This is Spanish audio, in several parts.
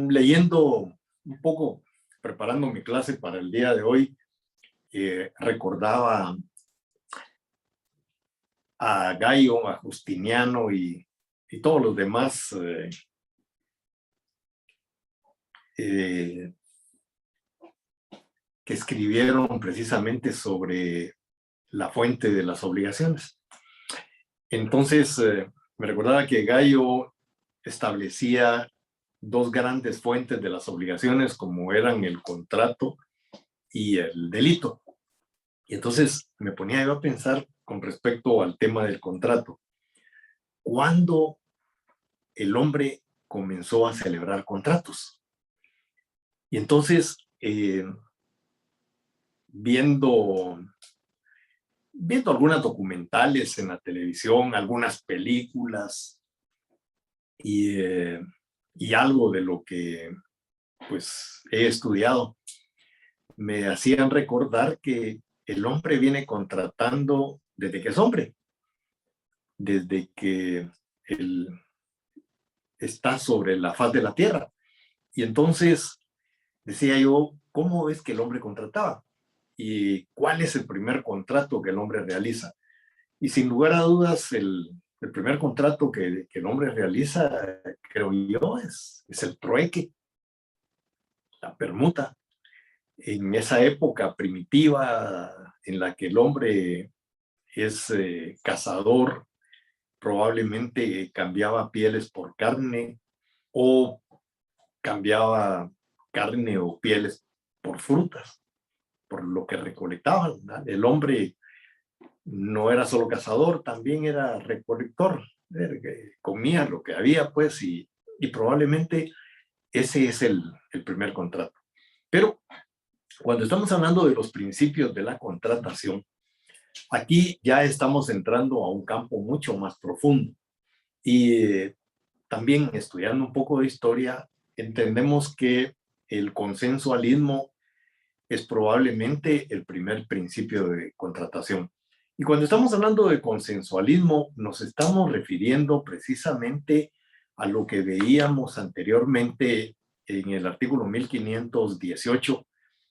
leyendo un poco, preparando mi clase para el día de hoy, recordaba a Gayo, a Justiniano y todos los demás eh, que escribieron precisamente sobre la fuente de las obligaciones. Entonces, me recordaba que Gayo establecía dos grandes fuentes de las obligaciones, como eran el contrato y el delito. Y entonces me ponía yo a pensar con respecto al tema del contrato. ¿Cuándo el hombre comenzó a celebrar contratos? Y entonces, viendo algunas documentales en la televisión, algunas películas y algo de lo que pues he estudiado, me hacían recordar que el hombre viene contratando desde que es hombre, desde que él está sobre la faz de la tierra. Y entonces decía yo, ¿cómo es que el hombre contrataba? ¿Y cuál es el primer contrato que el hombre realiza? Y sin lugar a dudas, el primer contrato que el hombre realiza, creo yo, es el trueque, la permuta. En esa época primitiva en la que el hombre es cazador, probablemente cambiaba pieles por carne o cambiaba carne o pieles por frutas, por lo que recolectaban, ¿verdad? El hombre no era solo cazador, también era recolector, comía lo que había, pues, y probablemente ese es el primer contrato. Pero cuando estamos hablando de los principios de la contratación, aquí ya estamos entrando a un campo mucho más profundo. Y también estudiando un poco de historia, entendemos que el consensualismo es probablemente el primer principio de contratación. Y cuando estamos hablando de consensualismo, nos estamos refiriendo precisamente a lo que veíamos anteriormente en el artículo 1518,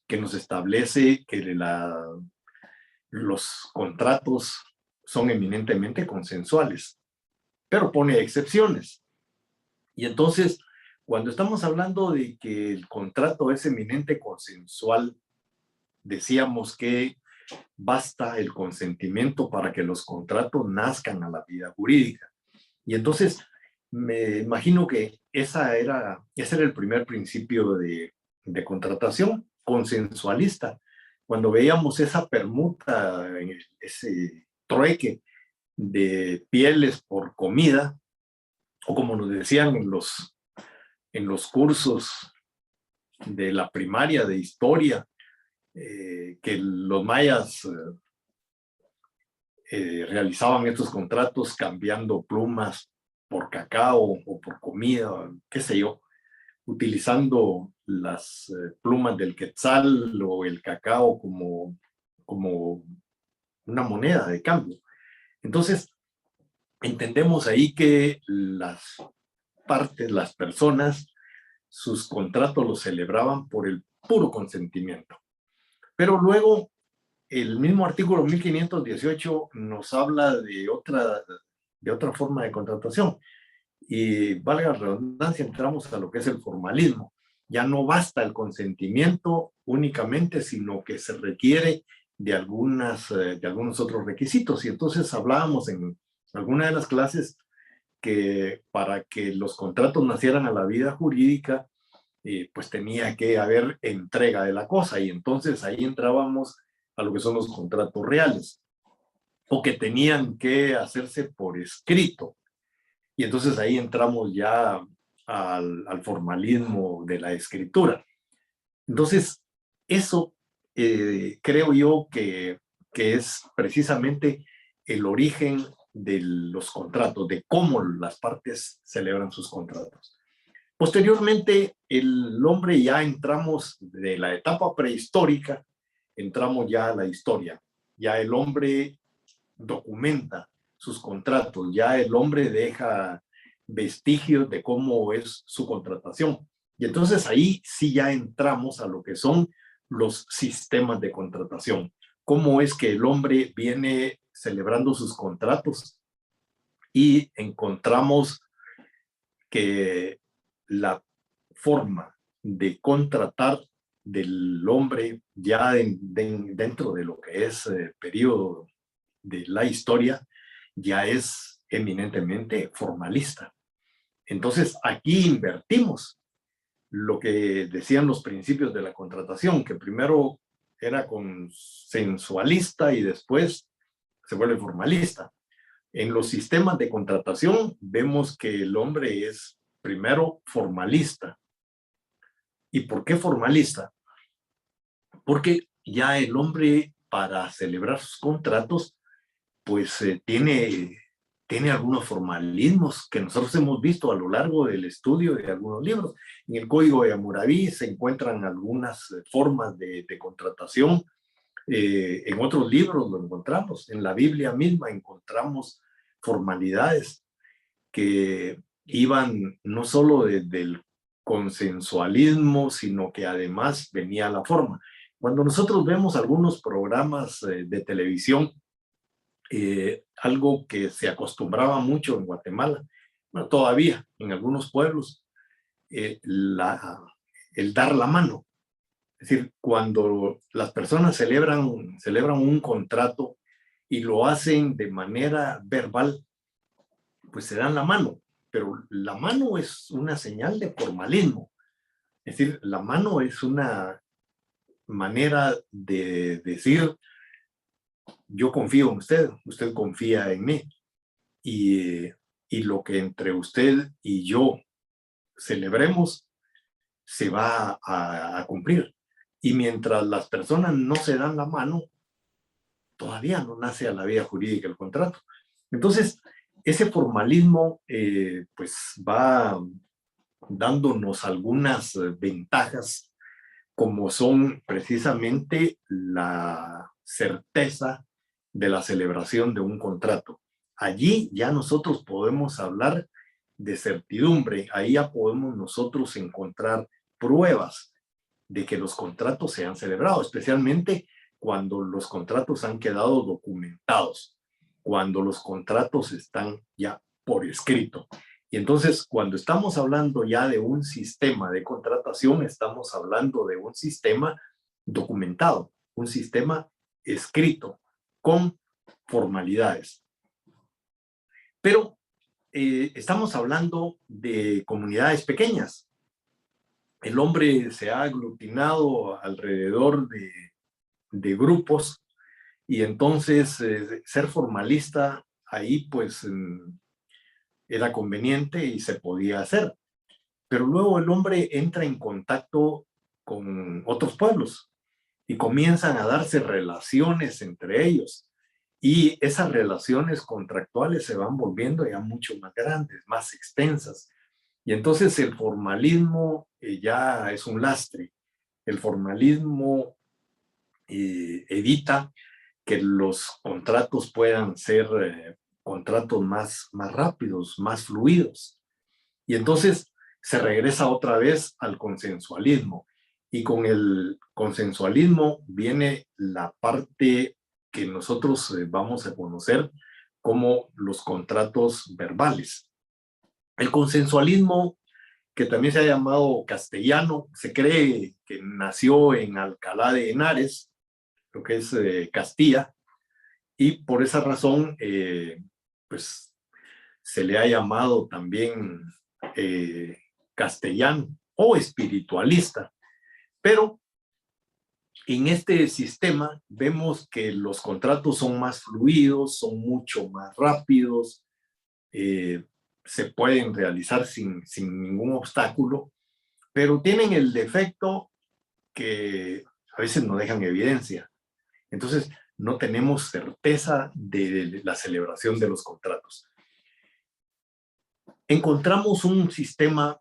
que nos establece que los contratos son eminentemente consensuales, pero pone excepciones. Y entonces, cuando estamos hablando de que el contrato es eminente consensual, decíamos que basta el consentimiento para que los contratos nazcan a la vida jurídica. Y entonces, me imagino que ese era el primer principio de contratación consensualista. Cuando veíamos esa permuta, ese trueque de pieles por comida, o como nos decían en los cursos de la primaria de historia, que los mayas realizaban estos contratos cambiando plumas por cacao o por comida, qué sé yo, utilizando las plumas del quetzal o el cacao como una moneda de cambio. Entonces, entendemos ahí que las partes, las personas, sus contratos los celebraban por el puro consentimiento. Pero luego, el mismo artículo 1518 nos habla de otra forma de contratación. Y valga la redundancia, entramos a lo que es el formalismo. Ya no basta el consentimiento únicamente, sino que se requiere de algunos otros requisitos. Y entonces hablábamos en alguna de las clases que para que los contratos nacieran a la vida jurídica, pues tenía que haber entrega de la cosa. Y entonces ahí entrábamos a lo que son los contratos reales, o que tenían que hacerse por escrito. Y entonces ahí entramos ya al formalismo de la escritura. Entonces, eso creo yo que es precisamente el origen de los contratos, de cómo las partes celebran sus contratos. Posteriormente, el hombre ya entramos de la etapa prehistórica, entramos ya a la historia. Ya el hombre documenta sus contratos, ya el hombre deja vestigios de cómo es su contratación. Y entonces ahí sí ya entramos a lo que son los sistemas de contratación. Cómo es que el hombre viene celebrando sus contratos y encontramos que la forma de contratar del hombre ya dentro de lo que es periodo de la historia ya es eminentemente formalista. Entonces aquí invertimos lo que decían los principios de la contratación, que primero era consensualista y después se vuelve formalista. En los sistemas de contratación vemos que el hombre es primero formalista. ¿Y por qué formalista? Porque ya el hombre para celebrar sus contratos pues tiene algunos formalismos que nosotros hemos visto a lo largo del estudio de algunos libros. En el Código de Hammurabi se encuentran algunas formas de contratación. En otros libros lo encontramos. En la Biblia misma encontramos formalidades que iban no solo desde el consensualismo, sino que además venía la forma. Cuando nosotros vemos algunos programas de televisión, algo que se acostumbraba mucho en Guatemala, bueno, todavía en algunos pueblos, el dar la mano. Es decir, cuando las personas celebran un contrato y lo hacen de manera verbal, pues se dan la mano, pero la mano es una señal de formalismo. Es decir, la mano es una manera de decir, yo confío en usted, usted confía en mí. Y lo que entre usted y yo celebremos se va a cumplir. Y mientras las personas no se dan la mano, todavía no nace a la vía jurídica el contrato. Entonces, ese formalismo pues va dándonos algunas ventajas, como son precisamente la certeza de la celebración de un contrato. Allí ya nosotros podemos hablar de certidumbre, ahí ya podemos nosotros encontrar pruebas de que los contratos se han celebrado, especialmente cuando los contratos han quedado documentados, cuando los contratos están ya por escrito. Y entonces, cuando estamos hablando ya de un sistema de contratación, estamos hablando de un sistema documentado, un sistema escrito, con formalidades. Pero estamos hablando de comunidades pequeñas. El hombre se ha aglutinado alrededor de grupos y entonces ser formalista ahí pues era conveniente y se podía hacer. Pero luego el hombre entra en contacto con otros pueblos y comienzan a darse relaciones entre ellos. Y esas relaciones contractuales se van volviendo ya mucho más grandes, más extensas. Y entonces el formalismo ya es un lastre. El formalismo evita que los contratos puedan ser contratos más rápidos, más fluidos. Y entonces se regresa otra vez al consensualismo. Y con el consensualismo viene la parte que nosotros vamos a conocer como los contratos verbales. El consensualismo, que también se ha llamado castellano, se cree que nació en Alcalá de Henares, lo que es Castilla, y por esa razón, pues se le ha llamado también castellano o espiritualista. Pero en este sistema vemos que los contratos son más fluidos, son mucho más rápidos, se pueden realizar sin ningún obstáculo, pero tienen el defecto que a veces no dejan evidencia. Entonces, no tenemos certeza de la celebración de los contratos. Encontramos un sistema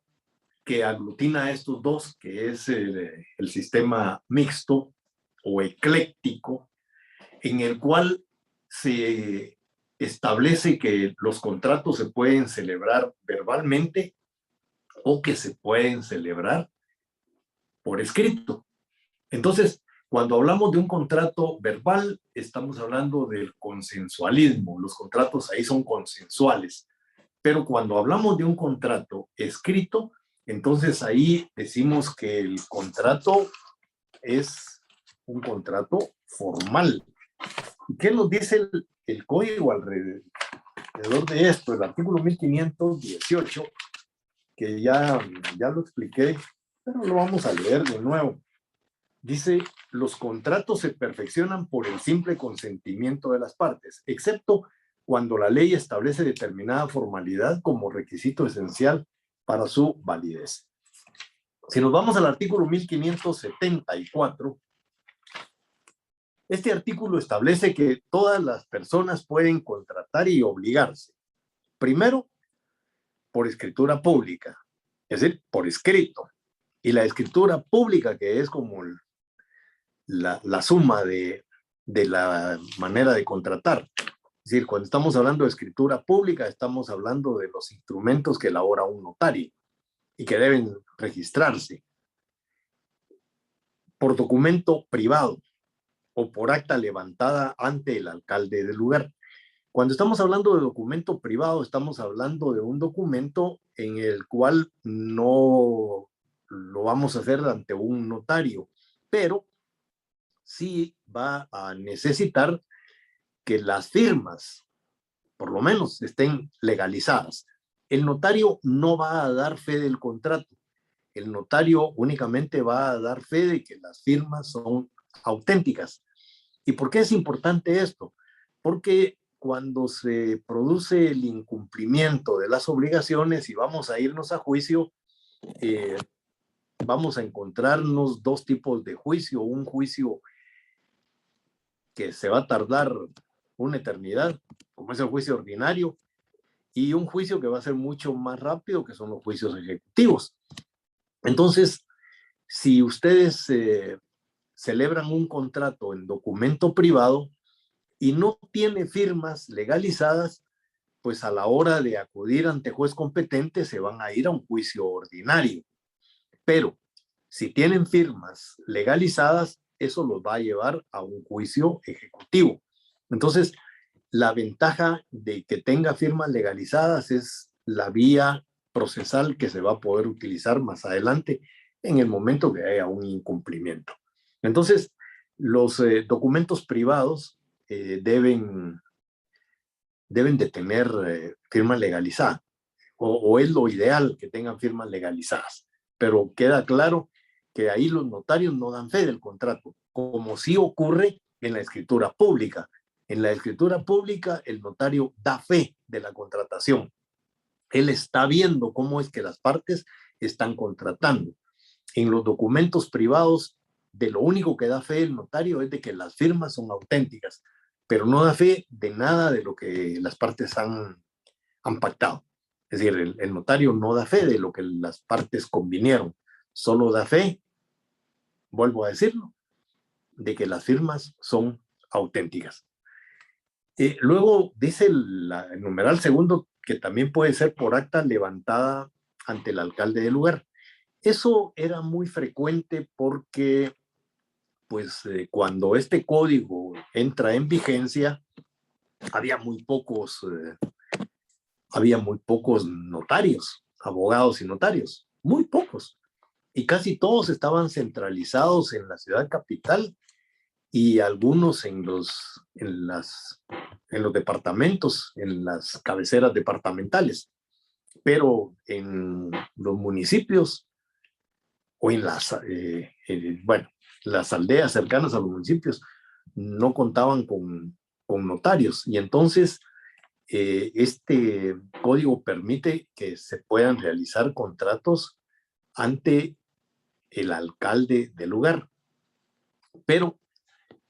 que aglutina a estos dos, que es el sistema mixto o ecléctico, en el cual se establece que los contratos se pueden celebrar verbalmente o que se pueden celebrar por escrito. Entonces, cuando hablamos de un contrato verbal, estamos hablando del consensualismo. Los contratos ahí son consensuales. Pero cuando hablamos de un contrato escrito, entonces ahí decimos que el contrato es un contrato formal. ¿Y qué nos dice el código alrededor de esto? El artículo 1518, que ya lo expliqué, pero lo vamos a leer de nuevo. Dice, los contratos se perfeccionan por el simple consentimiento de las partes, excepto cuando la ley establece determinada formalidad como requisito esencial para su validez. Si nos vamos al artículo 1574, este artículo establece que todas las personas pueden contratar y obligarse. Primero, por escritura pública, es decir, por escrito. Y la escritura pública, que es como la suma de la manera de contratar. Es decir, cuando estamos hablando de escritura pública, estamos hablando de los instrumentos que elabora un notario y que deben registrarse por documento privado o por acta levantada ante el alcalde del lugar. Cuando estamos hablando de documento privado, estamos hablando de un documento en el cual no lo vamos a hacer ante un notario, pero sí va a necesitar que las firmas, por lo menos, estén legalizadas. El notario no va a dar fe del contrato. El notario únicamente va a dar fe de que las firmas son auténticas. ¿Y por qué es importante esto? Porque cuando se produce el incumplimiento de las obligaciones y vamos a irnos a juicio, vamos a encontrarnos dos tipos de juicio. Un juicio que se va a tardar una eternidad, como es el juicio ordinario, y un juicio que va a ser mucho más rápido, que son los juicios ejecutivos. Entonces, si ustedes celebran un contrato en documento privado y no tiene firmas legalizadas, pues a la hora de acudir ante juez competente se van a ir a un juicio ordinario. Pero si tienen firmas legalizadas, eso los va a llevar a un juicio ejecutivo. Entonces, la ventaja de que tenga firmas legalizadas es la vía procesal que se va a poder utilizar más adelante en el momento que haya un incumplimiento. Entonces, los documentos privados deben de tener firma legalizada, o es lo ideal que tengan firmas legalizadas, pero queda claro que ahí los notarios no dan fe del contrato, como sí ocurre en la escritura pública. En la escritura pública, el notario da fe de la contratación. Él está viendo cómo es que las partes están contratando. En los documentos privados, de lo único que da fe el notario es de que las firmas son auténticas, pero no da fe de nada de lo que las partes han pactado. Es decir, el notario no da fe de lo que las partes convinieron, solo da fe, vuelvo a decirlo, de que las firmas son auténticas. Luego dice el numeral segundo que también puede ser por acta levantada ante el alcalde del lugar. Eso era muy frecuente porque, pues, cuando este código entra en vigencia, había muy pocos notarios, abogados y notarios, muy pocos. Y casi todos estaban centralizados en la ciudad capital y algunos en los departamentos, en las cabeceras departamentales. Pero en los municipios o en las aldeas cercanas a los municipios no contaban con notarios. Y entonces este código permite que se puedan realizar contratos ante el alcalde del lugar. Pero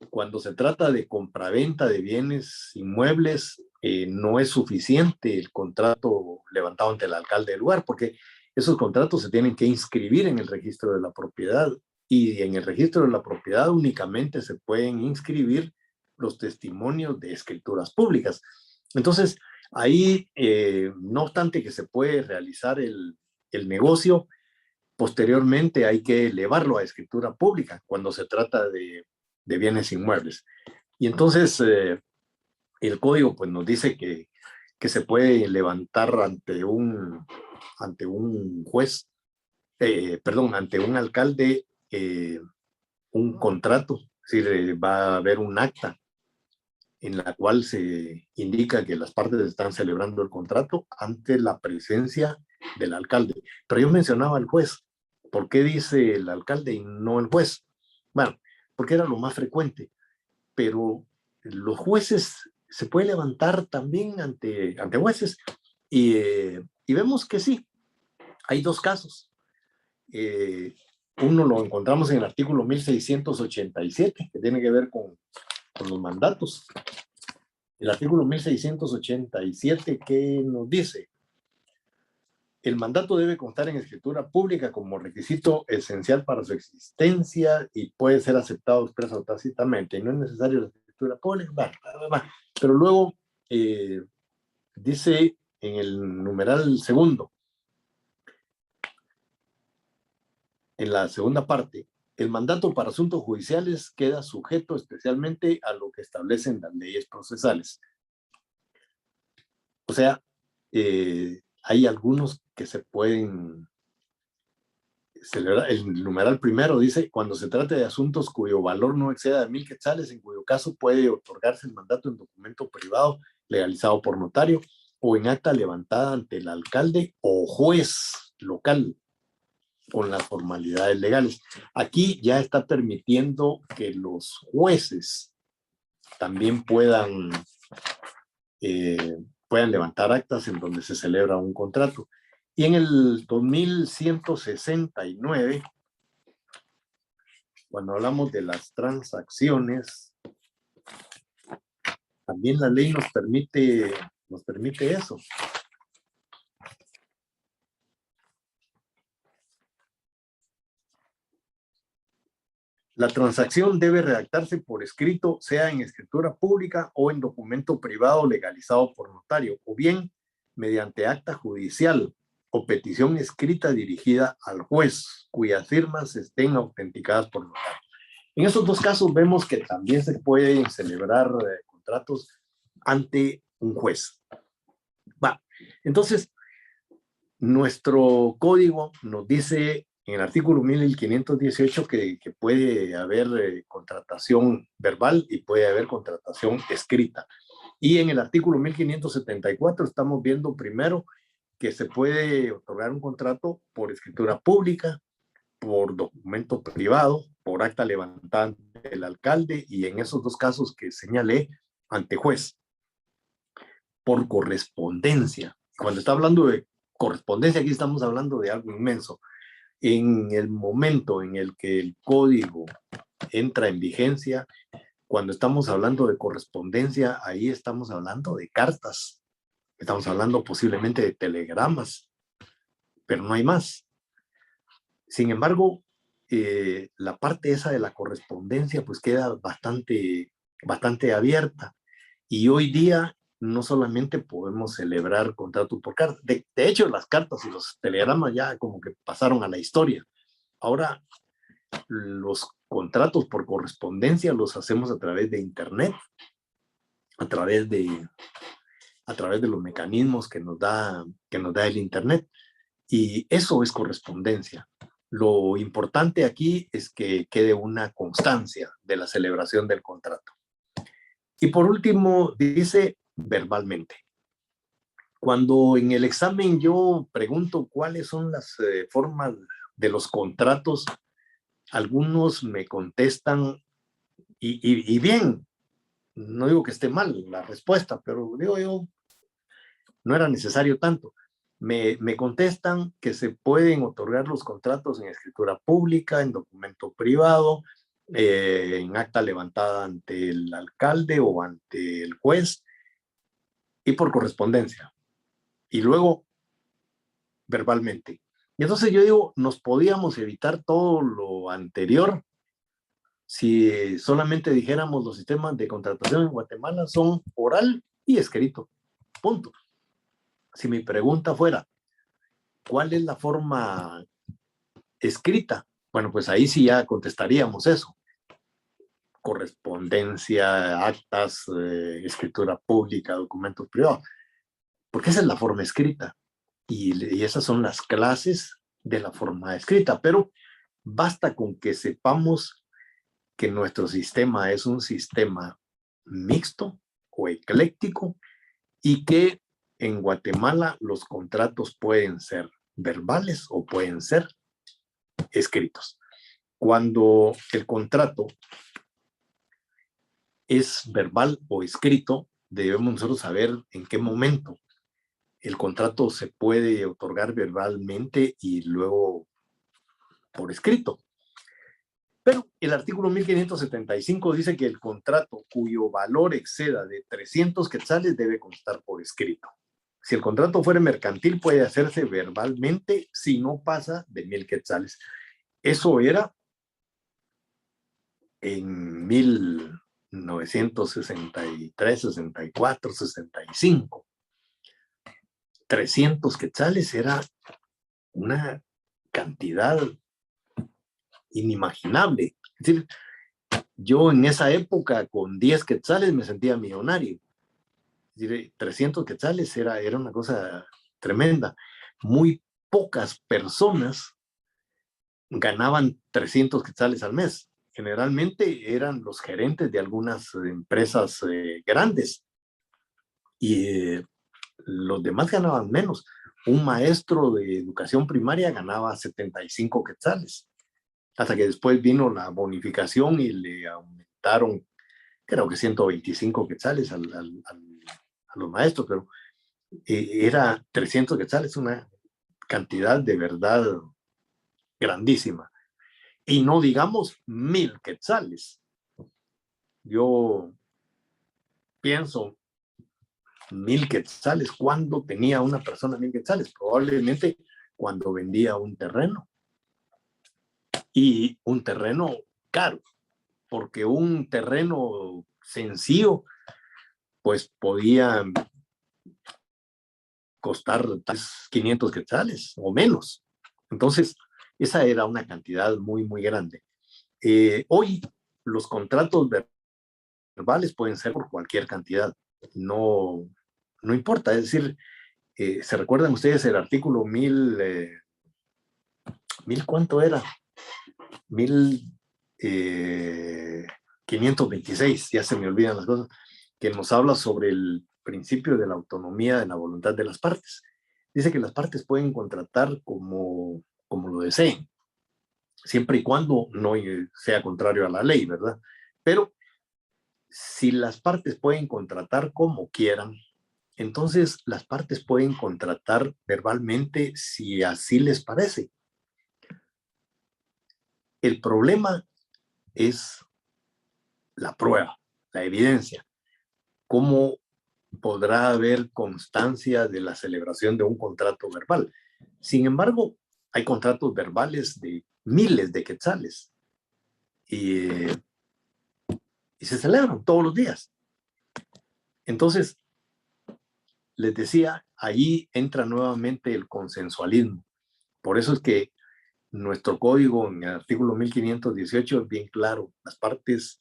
cuando se trata de compraventa de bienes inmuebles, no es suficiente el contrato levantado ante el alcalde del lugar, porque esos contratos se tienen que inscribir en el registro de la propiedad, y en el registro de la propiedad únicamente se pueden inscribir los testimonios de escrituras públicas. Entonces, ahí, no obstante que se puede realizar el negocio, posteriormente hay que elevarlo a escritura pública cuando se trata de bienes inmuebles. Y entonces el código pues, nos dice que se puede levantar ante un juez, perdón, ante un alcalde un contrato, es decir, va a haber un acta en la cual se indica que las partes están celebrando el contrato ante la presencia del alcalde. Pero yo mencionaba al juez. ¿Por qué dice el alcalde y no el juez? Bueno, porque era lo más frecuente, pero los jueces se puede levantar también ante jueces y vemos que sí, hay dos casos. Uno lo encontramos en el artículo 1687, que tiene que ver con los mandatos. El artículo 1687, ¿qué nos dice? El mandato debe constar en escritura pública como requisito esencial para su existencia y puede ser aceptado expresa o tácitamente. Y no es necesario la escritura pública. Pero luego dice en el numeral segundo, en la segunda parte, el mandato para asuntos judiciales queda sujeto especialmente a lo que establecen las leyes procesales. O sea, hay algunos que se pueden celebrar. El numeral primero dice, cuando se trate de asuntos cuyo valor no exceda de 1,000 quetzales, en cuyo caso puede otorgarse el mandato en documento privado legalizado por notario o en acta levantada ante el alcalde o juez local con las formalidades legales. Aquí ya está permitiendo que los jueces también puedan levantar actas en donde se celebra un contrato. Y en el 2169, cuando hablamos de las transacciones, también la ley nos permite eso. La transacción debe redactarse por escrito, sea en escritura pública o en documento privado legalizado por notario, o bien mediante acta judicial o petición escrita dirigida al juez, cuyas firmas estén autenticadas por notario. En esos dos casos vemos que también se pueden celebrar contratos ante un juez. Entonces, nuestro código nos dice en el artículo 1518 que puede haber contratación verbal y puede haber contratación escrita. Y en el artículo 1574 estamos viendo primero que se puede otorgar un contrato por escritura pública, por documento privado, por acta levantada ante el alcalde y en esos dos casos que señalé, ante juez, por correspondencia. Cuando está hablando de correspondencia, aquí estamos hablando de algo inmenso. En el momento en el que el código entra en vigencia, cuando estamos hablando de correspondencia, ahí estamos hablando de cartas, estamos hablando posiblemente de telegramas, pero no hay más. Sin embargo, la parte esa de la correspondencia pues queda bastante abierta y hoy día no solamente podemos celebrar contratos por carta, de hecho las cartas y los telegramas ya como que pasaron a la historia. Ahora los contratos por correspondencia los hacemos a través de internet, a través de los mecanismos que nos da el internet, y eso es correspondencia. Lo importante aquí es que quede una constancia de la celebración del contrato. Y por último, dice verbalmente. Cuando en el examen yo pregunto cuáles son las formas de los contratos, algunos me contestan, y bien, no digo que esté mal la respuesta, pero digo yo, no era necesario tanto. Me contestan que se pueden otorgar los contratos en escritura pública, en documento privado, en acta levantada ante el alcalde o ante el juez y por correspondencia. Y luego verbalmente. Y entonces yo digo, nos podíamos evitar todo lo anterior si solamente dijéramos los sistemas de contratación en Guatemala son oral y escrito. Punto. Si mi pregunta fuera, ¿Cuál es la forma escrita? Bueno, pues ahí sí ya contestaríamos eso. Correspondencia, actas, escritura pública, documentos privados. Porque esa es la forma escrita. Y esas son las clases de la forma escrita. Pero basta con que sepamos que nuestro sistema es un sistema mixto o ecléctico y que en Guatemala los contratos pueden ser verbales o pueden ser escritos. Cuando el contrato es verbal o escrito, debemos nosotros saber en qué momento el contrato se puede otorgar verbalmente y luego por escrito. Pero el artículo 1575 dice que el contrato cuyo valor exceda de 300 quetzales debe constar por escrito. Si el contrato fuera mercantil, puede hacerse verbalmente si no pasa de 1000 quetzales. Eso era en 1963, 64, 65. 300 quetzales era una cantidad inimaginable. Es decir, yo en esa época con 10 quetzales me sentía millonario. Es decir, 300 quetzales era una cosa tremenda. Muy pocas personas ganaban 300 quetzales al mes. Generalmente eran los gerentes de algunas empresas grandes y los demás ganaban menos. Un maestro de educación primaria ganaba 75 quetzales, hasta que después vino la bonificación y le aumentaron, creo que 125 quetzales a los maestros, pero era 300 quetzales, una cantidad de verdad grandísima. Y no digamos 1000 quetzales. Yo pienso, 1000 quetzales, ¿cuándo tenía una persona 1000 quetzales? Probablemente cuando vendía un terreno. Y un terreno caro, porque un terreno sencillo, pues podía costar 500 quetzales o menos. Entonces, esa era una cantidad muy, muy grande. Hoy los contratos verbales pueden ser por cualquier cantidad, no importa, es decir, ¿se recuerdan ustedes el artículo 1000 cuánto era? 1526, ya se me olvidan las cosas, que nos habla sobre el principio de la autonomía de la voluntad de las partes. Dice que las partes pueden contratar como lo deseen, siempre y cuando no sea contrario a la ley, ¿verdad? Pero si las partes pueden contratar como quieran, entonces las partes pueden contratar verbalmente si así les parece. El problema es la prueba, la evidencia. ¿Cómo podrá haber constancia de la celebración de un contrato verbal? Sin embargo, hay contratos verbales de miles de quetzales y se celebran todos los días. Entonces, les decía, ahí entra nuevamente el consensualismo. Por eso es que nuestro código en el artículo 1518 es bien claro. Las partes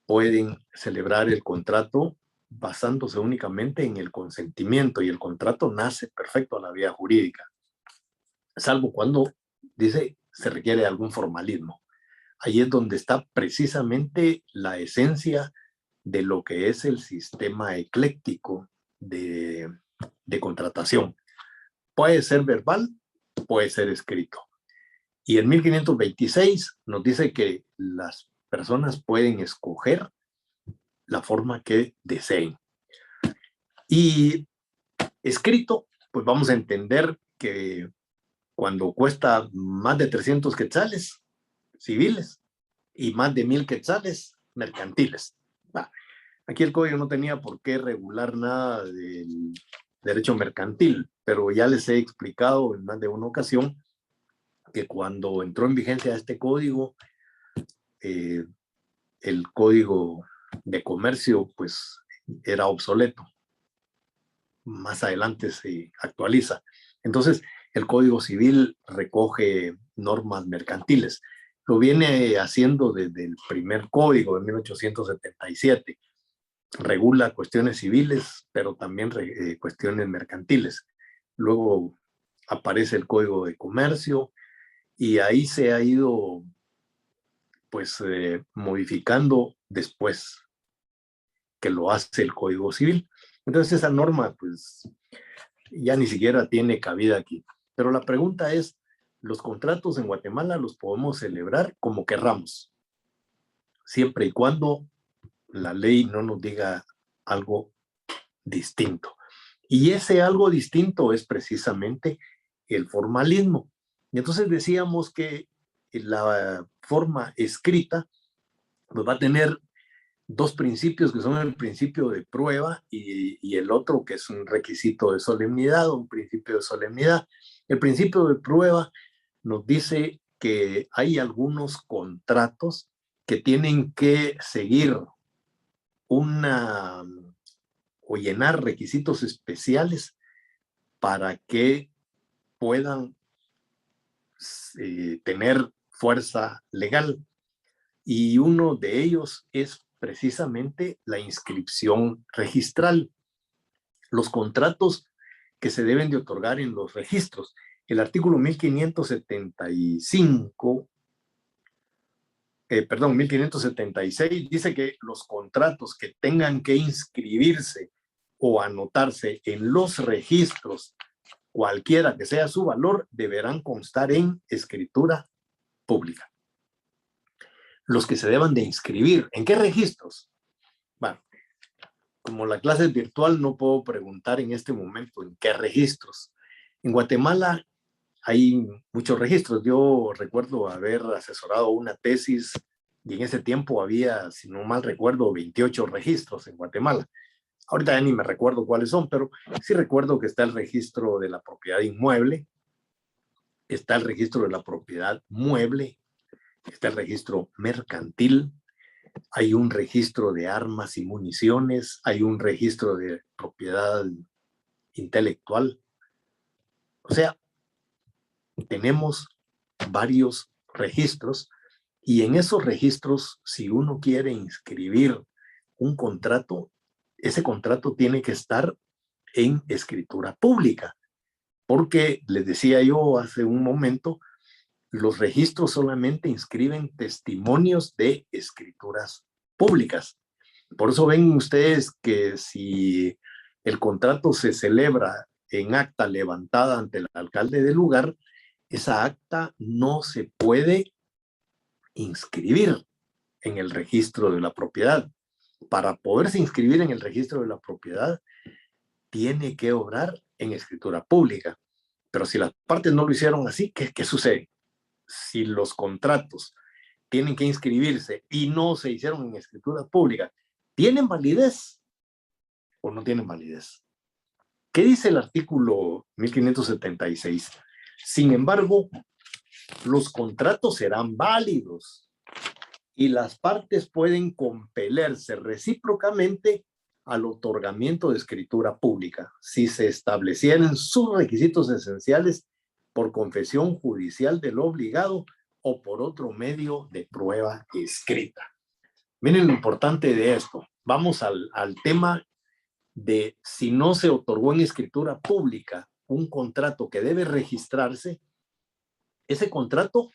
pueden celebrar el contrato basándose únicamente en el consentimiento y el contrato nace perfecto a la vía jurídica, salvo cuando dice se requiere algún formalismo. Ahí es donde está precisamente la esencia de lo que es el sistema ecléctico de contratación. Puede ser verbal, puede ser escrito. Y en 1526 nos dice que las personas pueden escoger la forma que deseen. Y escrito, pues vamos a entender que cuando cuesta más de 300 quetzales civiles y más de 1000 quetzales mercantiles. Aquí el código no tenía por qué regular nada del derecho mercantil, pero ya les he explicado en más de una ocasión que cuando entró en vigencia este código, el código de comercio pues era obsoleto. Más adelante se actualiza. Entonces, El Código Civil recoge normas mercantiles. Lo viene haciendo desde el primer código de 1877. Regula cuestiones civiles, pero también cuestiones mercantiles. Luego aparece el Código de Comercio y ahí se ha ido pues modificando después que lo hace el Código Civil. Entonces esa norma pues ya ni siquiera tiene cabida aquí. Pero la pregunta es, los contratos en Guatemala los podemos celebrar como querramos, siempre y cuando la ley no nos diga algo distinto. Y ese algo distinto es precisamente el formalismo. Y entonces decíamos que la forma escrita pues va a tener dos principios que son el principio de prueba y el otro que es un requisito de solemnidad o un principio de solemnidad. El principio de prueba nos dice que hay algunos contratos que tienen que seguir una o llenar requisitos especiales para que puedan tener fuerza legal. Y uno de ellos es precisamente la inscripción registral, los contratos que se deben de otorgar en los registros. El artículo 1575, 1576 dice que los contratos que tengan que inscribirse o anotarse en los registros, cualquiera que sea su valor, deberán constar en escritura pública. Los que se deban de inscribir, ¿en qué registros? Bueno, como la clase es virtual, no puedo preguntar en este momento en qué registros. En Guatemala hay muchos registros. Yo recuerdo haber asesorado una tesis y en ese tiempo había, si no mal recuerdo, 28 registros en Guatemala. Ahorita ya ni me recuerdo cuáles son, pero sí recuerdo que está el registro de la propiedad inmueble, está el registro de la propiedad mueble, está el registro mercantil, hay un registro de armas y municiones, hay un registro de propiedad intelectual. O sea, tenemos varios registros y en esos registros, si uno quiere inscribir un contrato, ese contrato tiene que estar en escritura pública, porque les decía yo hace un momento, los registros solamente inscriben testimonios de escrituras públicas. Por eso ven ustedes que si el contrato se celebra en acta levantada ante el alcalde del lugar, esa acta no se puede inscribir en el registro de la propiedad. Para poderse inscribir en el registro de la propiedad, tiene que obrar en escritura pública. Pero si las partes no lo hicieron así, ¿qué sucede? Si los contratos tienen que inscribirse y no se hicieron en escritura pública, ¿tienen validez o no tienen validez? ¿Qué dice el artículo 1576? Sin embargo, los contratos serán válidos y las partes pueden compelerse recíprocamente al otorgamiento de escritura pública si se establecieran sus requisitos esenciales por confesión judicial del obligado o por otro medio de prueba escrita. Miren lo importante de esto. Vamos al tema de si no se otorgó en escritura pública un contrato que debe registrarse, ese contrato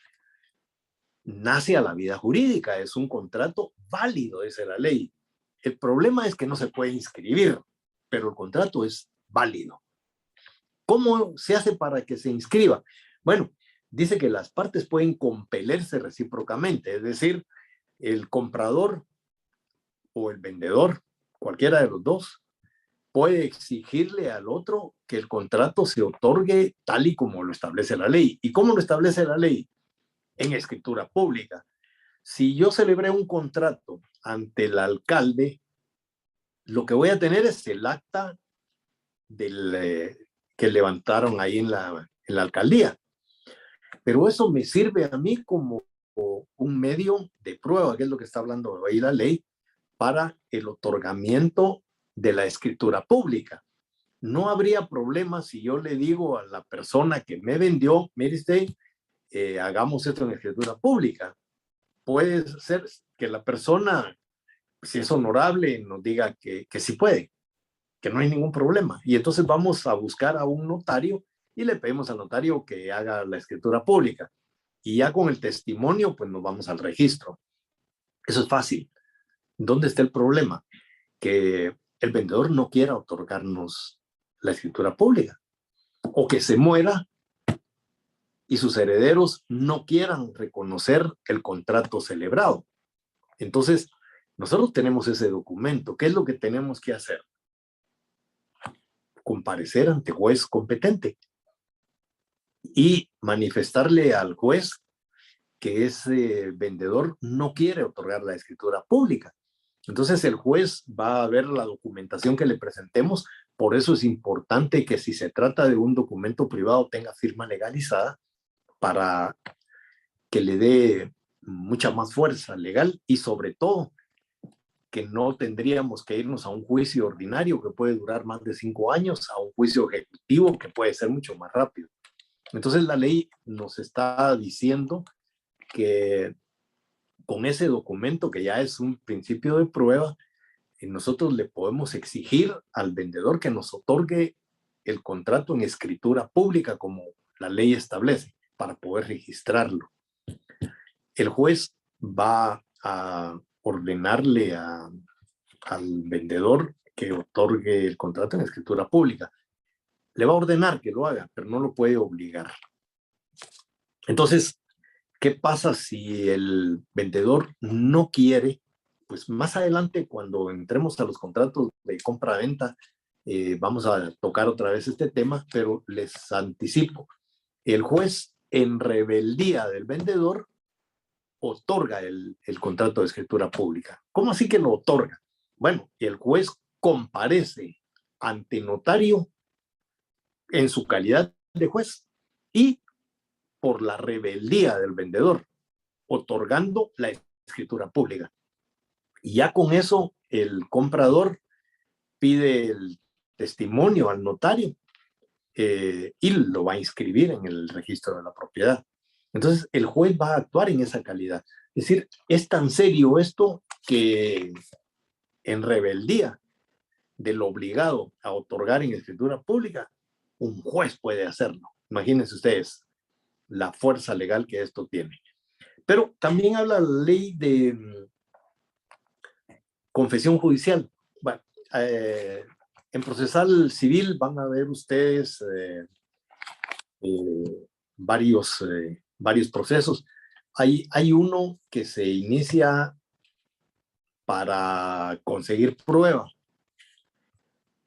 nace a la vida jurídica, es un contrato válido, dice la ley. El problema es que no se puede inscribir, pero el contrato es válido. ¿Cómo se hace para que se inscriba? Bueno, dice que las partes pueden compelerse recíprocamente, es decir, el comprador o el vendedor, cualquiera de los dos, puede exigirle al otro que el contrato se otorgue tal y como lo establece la ley. ¿Y cómo lo establece la ley? En escritura pública. Si yo celebré un contrato ante el alcalde, lo que voy a tener es el acta que levantaron ahí en la alcaldía. Pero eso me sirve a mí como un medio de prueba, que es lo que está hablando ahí la ley, para el otorgamiento de la escritura pública. No habría problema si yo le digo a la persona que me vendió, mire usted, hagamos esto en escritura pública. Puede ser que la persona, si es honorable, nos diga que sí puede, que no hay ningún problema. Y entonces vamos a buscar a un notario y le pedimos al notario que haga la escritura pública. Y ya con el testimonio, pues nos vamos al registro. Eso es fácil. ¿Dónde está el problema? Que el vendedor no quiera otorgarnos la escritura pública o que se muera y sus herederos no quieran reconocer el contrato celebrado. Entonces, nosotros tenemos ese documento. ¿Qué es lo que tenemos que hacer? Comparecer ante juez competente y manifestarle al juez que ese vendedor no quiere otorgar la escritura pública. Entonces el juez va a ver la documentación que le presentemos. Por eso es importante que si se trata de un documento privado tenga firma legalizada para que le dé mucha más fuerza legal y sobre todo que no tendríamos que irnos a un juicio ordinario que puede durar más de 5 años, a un juicio ejecutivo que puede ser mucho más rápido. Entonces la ley nos está diciendo que con ese documento que ya es un principio de prueba, nosotros le podemos exigir al vendedor que nos otorgue el contrato en escritura pública como la ley establece para poder registrarlo. El juez va a ordenarle al vendedor que otorgue el contrato en escritura pública. Le va a ordenar que lo haga, pero no lo puede obligar. Entonces, ¿qué pasa si el vendedor no quiere? Pues más adelante, cuando entremos a los contratos de compra-venta, vamos a tocar otra vez este tema, pero les anticipo. El juez, en rebeldía del vendedor, otorga el contrato de escritura pública. ¿Cómo así que lo otorga? Bueno, el juez comparece ante notario en su calidad de juez y por la rebeldía del vendedor, otorgando la escritura pública. Y ya con eso el comprador pide el testimonio al notario y lo va a inscribir en el registro de la propiedad. Entonces el juez va a actuar en esa calidad. Es decir, es tan serio esto que en rebeldía del obligado a otorgar en escritura pública, un juez puede hacerlo. Imagínense ustedes la fuerza legal que esto tiene. Pero también habla la ley de confesión judicial. Bueno, en procesal civil van a ver ustedes varios procesos. Hay uno que se inicia para conseguir prueba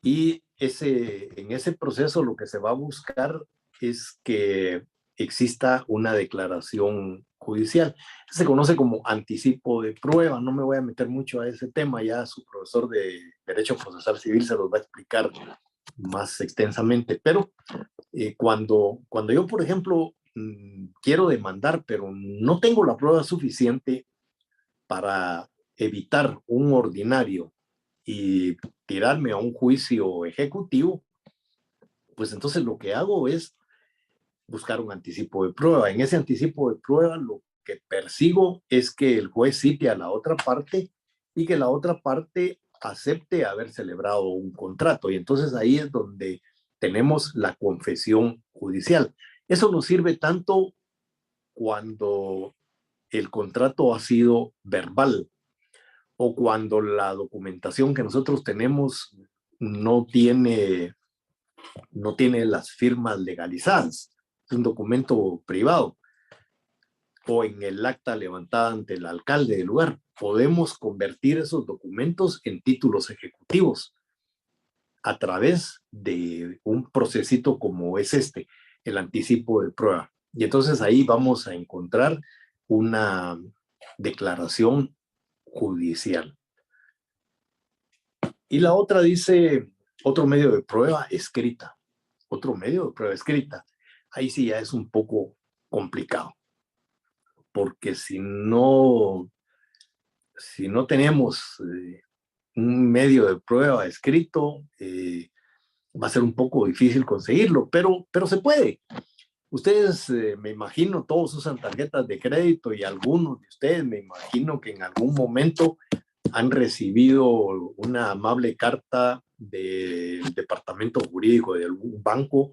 y en ese proceso lo que se va a buscar es que exista una declaración judicial. Se conoce como anticipo de prueba. No me voy a meter mucho a ese tema, ya su profesor de Derecho Procesal Civil se los va a explicar más extensamente, pero cuando yo, por ejemplo, quiero demandar, pero no tengo la prueba suficiente para evitar un ordinario y tirarme a un juicio ejecutivo, pues entonces lo que hago es buscar un anticipo de prueba. En ese anticipo de prueba lo que persigo es que el juez cite a la otra parte y que la otra parte acepte haber celebrado un contrato. Y entonces ahí es donde tenemos la confesión judicial. Eso nos sirve tanto cuando el contrato ha sido verbal o cuando la documentación que nosotros tenemos no tiene, no tiene las firmas legalizadas. Es un documento privado o en el acta levantada ante el alcalde del lugar. Podemos convertir esos documentos en títulos ejecutivos a través de un procesito como es este, el anticipo de prueba. Y entonces ahí vamos a encontrar una declaración judicial. Y la otra dice otro medio de prueba escrita. Otro medio de prueba escrita. Ahí sí ya es un poco complicado, porque si no tenemos un medio de prueba escrito, Va a ser un poco difícil conseguirlo, pero se puede. Ustedes, me imagino, todos usan tarjetas de crédito y algunos de ustedes, me imagino que en algún momento han recibido una amable carta del departamento jurídico de algún banco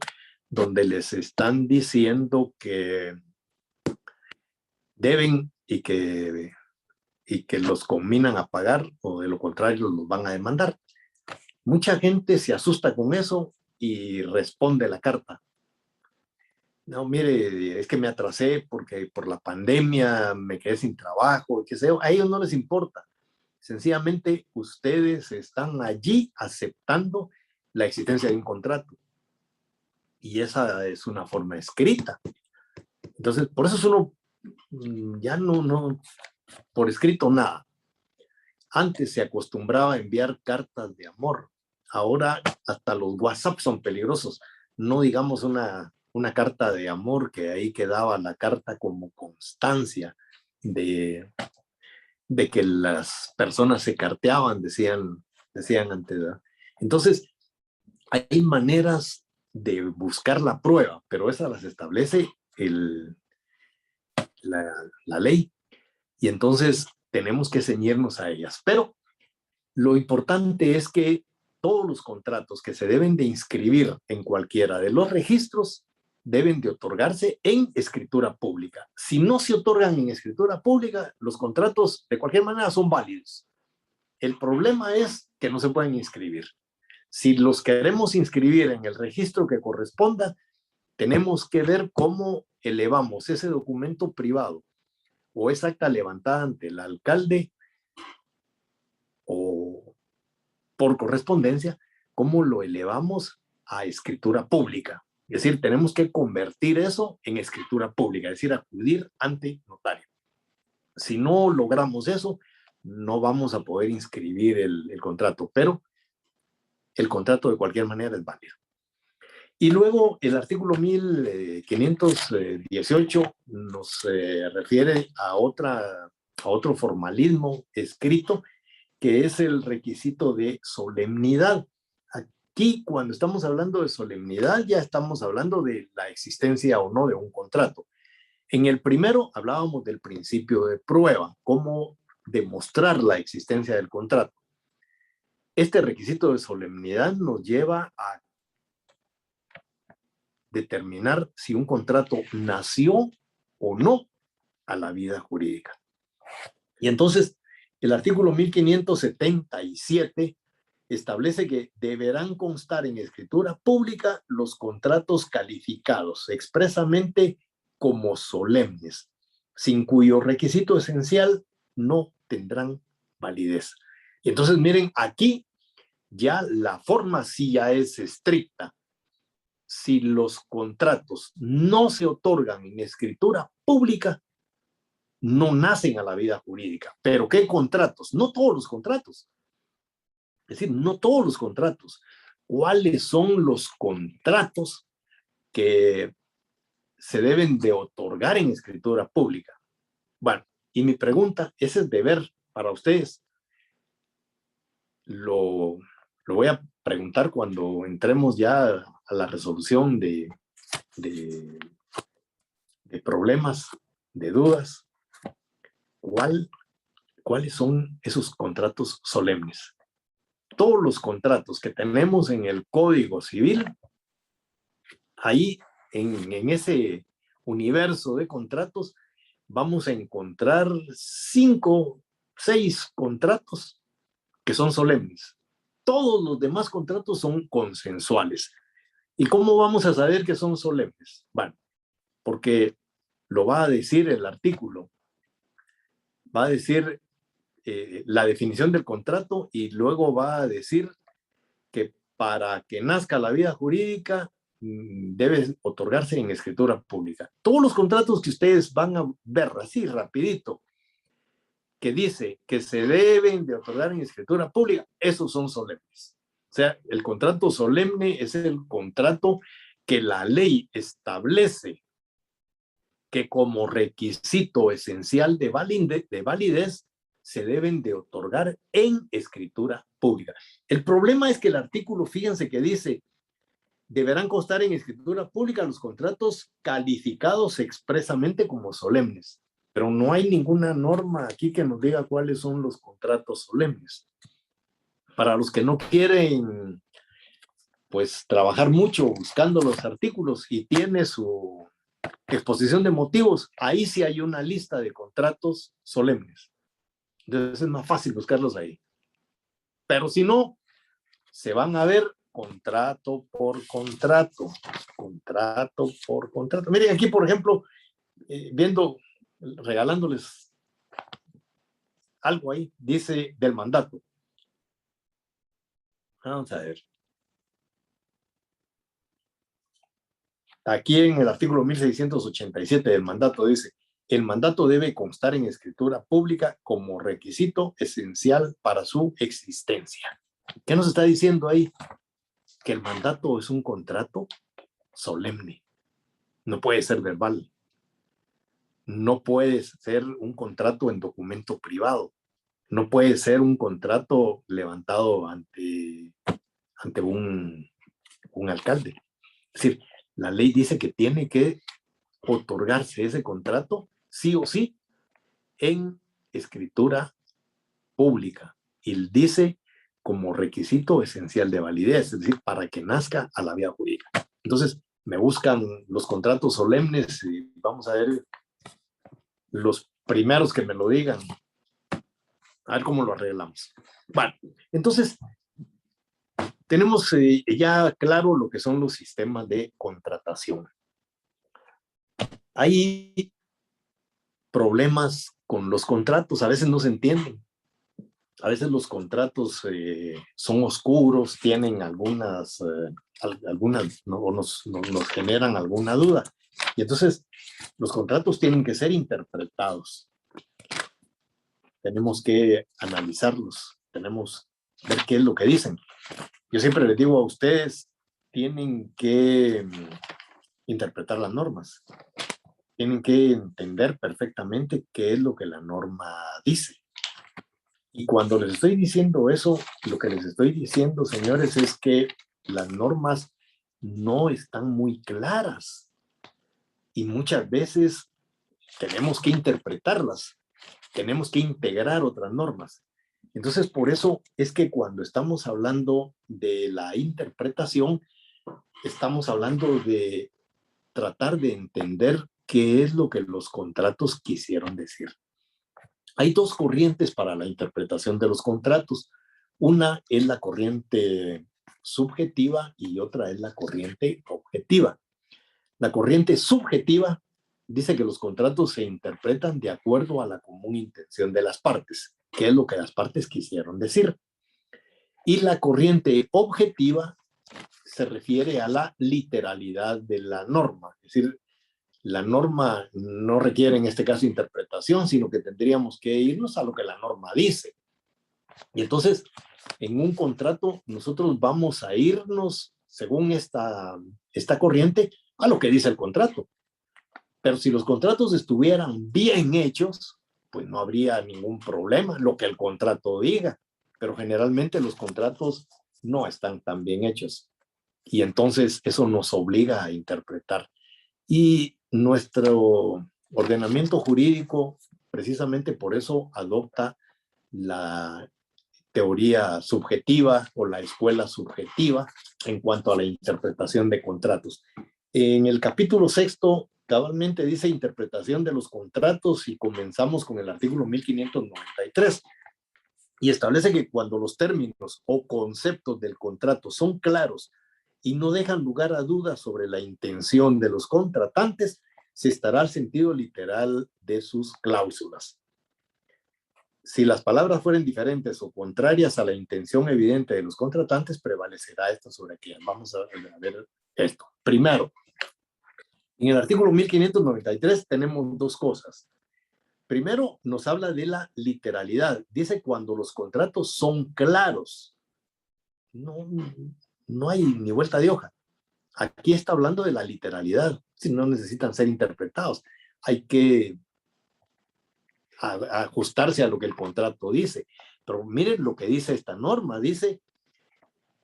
donde les están diciendo que deben y que los combinan a pagar o de lo contrario los van a demandar. Mucha gente se asusta con eso y responde la carta. No, mire, es que me atrasé porque por la pandemia me quedé sin trabajo, qué sé yo. A ellos no les importa. Sencillamente ustedes están allí aceptando la existencia de un contrato. Y esa es una forma escrita. Entonces, por eso es uno ya no, por escrito nada. Antes se acostumbraba a enviar cartas de amor. Ahora hasta los WhatsApp son peligrosos. No digamos una carta de amor, que ahí quedaba la carta como constancia de que las personas se carteaban, decían antes, ¿verdad? Entonces, hay maneras de buscar la prueba, pero esas las establece la ley. Y entonces tenemos que ceñirnos a ellas. Pero lo importante es que todos los contratos que se deben de inscribir en cualquiera de los registros deben de otorgarse en escritura pública. Si no se otorgan en escritura pública, los contratos de cualquier manera son válidos. El problema es que no se pueden inscribir. Si los queremos inscribir en el registro que corresponda, tenemos que ver cómo elevamos ese documento privado o esa acta levantada ante el alcalde o por correspondencia, cómo lo elevamos a escritura pública. Es decir, tenemos que convertir eso en escritura pública, es decir, acudir ante notario. Si no logramos eso, no vamos a poder inscribir el contrato, pero el contrato de cualquier manera es válido. Y luego el artículo 1518 nos refiere a otro formalismo escrito, que es el requisito de solemnidad. Aquí, cuando estamos hablando de solemnidad, ya estamos hablando de la existencia o no de un contrato. En el primero hablábamos del principio de prueba, cómo demostrar la existencia del contrato. Este requisito de solemnidad nos lleva a determinar si un contrato nació o no a la vida jurídica. Y entonces, el artículo 1577 establece que deberán constar en escritura pública los contratos calificados expresamente como solemnes, sin cuyo requisito esencial no tendrán validez. Y entonces, miren, aquí ya la forma sí ya es estricta. Si los contratos no se otorgan en escritura pública, no nacen a la vida jurídica. ¿Pero qué contratos? No todos los contratos. Es decir, no todos los contratos. ¿Cuáles son los contratos que se deben de otorgar en escritura pública? Bueno, y mi pregunta, ese es deber para ustedes. Lo voy a preguntar cuando entremos ya a la resolución de problemas, de dudas. ¿Cuáles son esos contratos solemnes? Todos los contratos que tenemos en el Código Civil, ahí en ese universo de contratos vamos a encontrar 5, 6 contratos que son solemnes. Todos los demás contratos son consensuales. ¿Y cómo vamos a saber que son solemnes? Bueno, porque lo va a decir el artículo. Va a decir la definición del contrato y luego va a decir que para que nazca la vida jurídica debe otorgarse en escritura pública. Todos los contratos que ustedes van a ver así rapidito, que dice que se deben de otorgar en escritura pública, esos son solemnes. O sea, el contrato solemne es el contrato que la ley establece que como requisito esencial de validez se deben de otorgar en escritura pública. El problema es que el artículo, fíjense que dice deberán constar en escritura pública los contratos calificados expresamente como solemnes. Pero no hay ninguna norma aquí que nos diga cuáles son los contratos solemnes. Para los que no quieren, pues, trabajar mucho buscando los artículos y tiene su exposición de motivos, ahí sí hay una lista de contratos solemnes. Entonces es más fácil buscarlos ahí. Pero si no, se van a ver contrato por contrato, contrato por contrato. Miren aquí, por ejemplo, regalándoles algo ahí, dice del mandato. Vamos a ver. Aquí en el artículo 1687 del mandato dice, el mandato debe constar en escritura pública como requisito esencial para su existencia. ¿Qué nos está diciendo ahí? Que el mandato es un contrato solemne. No puede ser verbal. No puede ser un contrato en documento privado. No puede ser un contrato levantado ante un alcalde. Es decir, la ley dice que tiene que otorgarse ese contrato, sí o sí, en escritura pública. Y dice como requisito esencial de validez, es decir, para que nazca a la vía jurídica. Entonces, me buscan los contratos solemnes y vamos a ver los primeros que me lo digan. A ver cómo lo arreglamos. Bueno, entonces, tenemos ya claro lo que son los sistemas de contratación. Hay problemas con los contratos, a veces no se entienden. A veces los contratos son oscuros, tienen algunas ¿no? nos generan alguna duda. Y entonces los contratos tienen que ser interpretados. Tenemos que analizarlos, tenemos que ver qué es lo que dicen. Yo siempre les digo a ustedes, tienen que interpretar las normas. Tienen que entender perfectamente qué es lo que la norma dice. Y cuando les estoy diciendo eso, lo que les estoy diciendo, señores, es que las normas no están muy claras y muchas veces tenemos que interpretarlas, tenemos que integrar otras normas. Entonces, por eso es que cuando estamos hablando de la interpretación, estamos hablando de tratar de entender qué es lo que los contratos quisieron decir. Hay dos corrientes para la interpretación de los contratos. Una es la corriente subjetiva y otra es la corriente objetiva. La corriente subjetiva dice que los contratos se interpretan de acuerdo a la común intención de las partes, que es lo que las partes quisieron decir. Y la corriente objetiva se refiere a la literalidad de la norma, es decir, la norma no requiere en este caso interpretación, sino que tendríamos que irnos a lo que la norma dice. Y entonces, en un contrato, nosotros vamos a irnos, según esta corriente, a lo que dice el contrato. Pero si los contratos estuvieran bien hechos, pues no habría ningún problema, lo que el contrato diga. Pero generalmente los contratos no están tan bien hechos. Y entonces eso nos obliga a interpretar. Y nuestro ordenamiento jurídico, precisamente por eso, adopta la teoría subjetiva o la escuela subjetiva en cuanto a la interpretación de contratos. En el capítulo 6, cabalmente dice interpretación de los contratos y comenzamos con el artículo 1593 y establece que cuando los términos o conceptos del contrato son claros y no dejan lugar a dudas sobre la intención de los contratantes, se estará al sentido literal de sus cláusulas. Si las palabras fueren diferentes o contrarias a la intención evidente de los contratantes, prevalecerá esto sobre aquellas. Vamos a ver esto. Primero, en el artículo 1593 tenemos dos cosas. Primero, nos habla de la literalidad. Dice cuando los contratos son claros. No hay ni vuelta de hoja. Aquí está hablando de la literalidad. Si no necesitan ser interpretados, hay que ajustarse a lo que el contrato dice. Pero miren lo que dice esta norma. Dice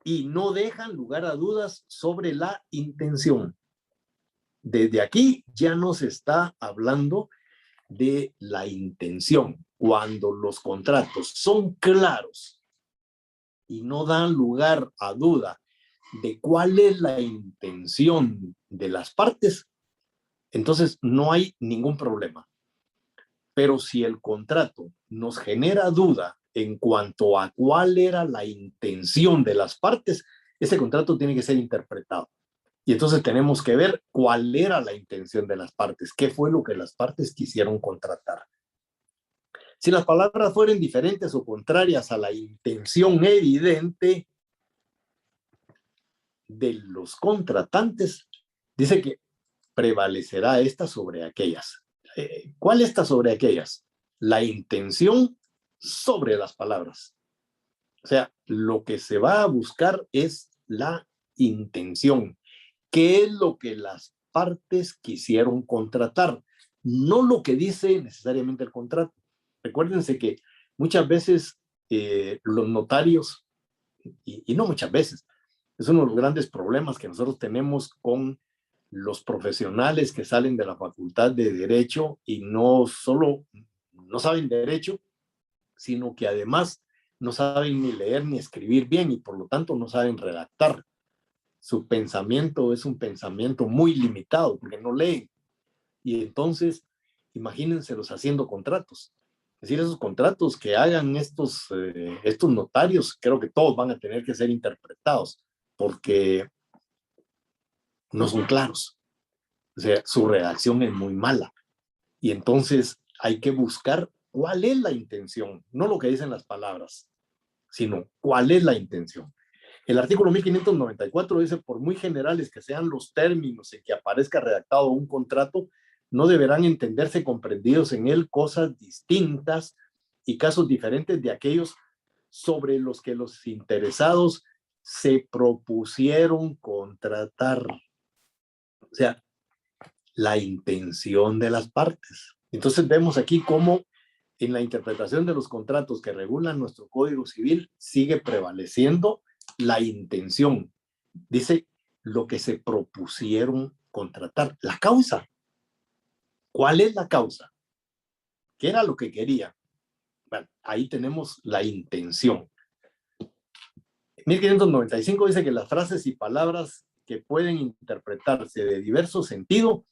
y no dejan lugar a dudas sobre la intención. Desde aquí ya nos está hablando de la intención. Cuando los contratos son claros y no dan lugar a duda de cuál es la intención de las partes, entonces no hay ningún problema. Pero si el contrato nos genera duda en cuanto a cuál era la intención de las partes, ese contrato tiene que ser interpretado. Y entonces tenemos que ver cuál era la intención de las partes, qué fue lo que las partes quisieron contratar. Si las palabras fueran diferentes o contrarias a la intención evidente de los contratantes, dice que prevalecerá esta sobre aquellas. ¿Cuál está sobre aquellas? La intención sobre las palabras. O sea, lo que se va a buscar es la intención. ¿Qué es lo que las partes quisieron contratar? No lo que dice necesariamente el contrato. Recuérdense que muchas veces los notarios, y no muchas veces, es uno de los grandes problemas que nosotros tenemos con los profesionales que salen de la facultad de Derecho y no solo no saben Derecho, sino que además no saben ni leer ni escribir bien y por lo tanto no saben redactar. Su pensamiento es un pensamiento muy limitado porque no leen. Y entonces, imagínenselos haciendo contratos. Es decir, esos contratos que hagan estos notarios, creo que todos van a tener que ser interpretados porque no son claros. O sea, su redacción es muy mala. Y entonces hay que buscar cuál es la intención, no lo que dicen las palabras, sino cuál es la intención. El artículo 1594 dice, por muy generales que sean los términos en que aparezca redactado un contrato, no deberán entenderse comprendidos en él cosas distintas y casos diferentes de aquellos sobre los que los interesados se propusieron contratar. O sea, la intención de las partes. Entonces vemos aquí cómo en la interpretación de los contratos que regulan nuestro Código Civil sigue prevaleciendo la intención. Dice lo que se propusieron contratar. La causa. ¿Cuál es la causa? ¿Qué era lo que quería? Bueno, ahí tenemos la intención. 1595 dice que las frases y palabras que pueden interpretarse de diverso sentido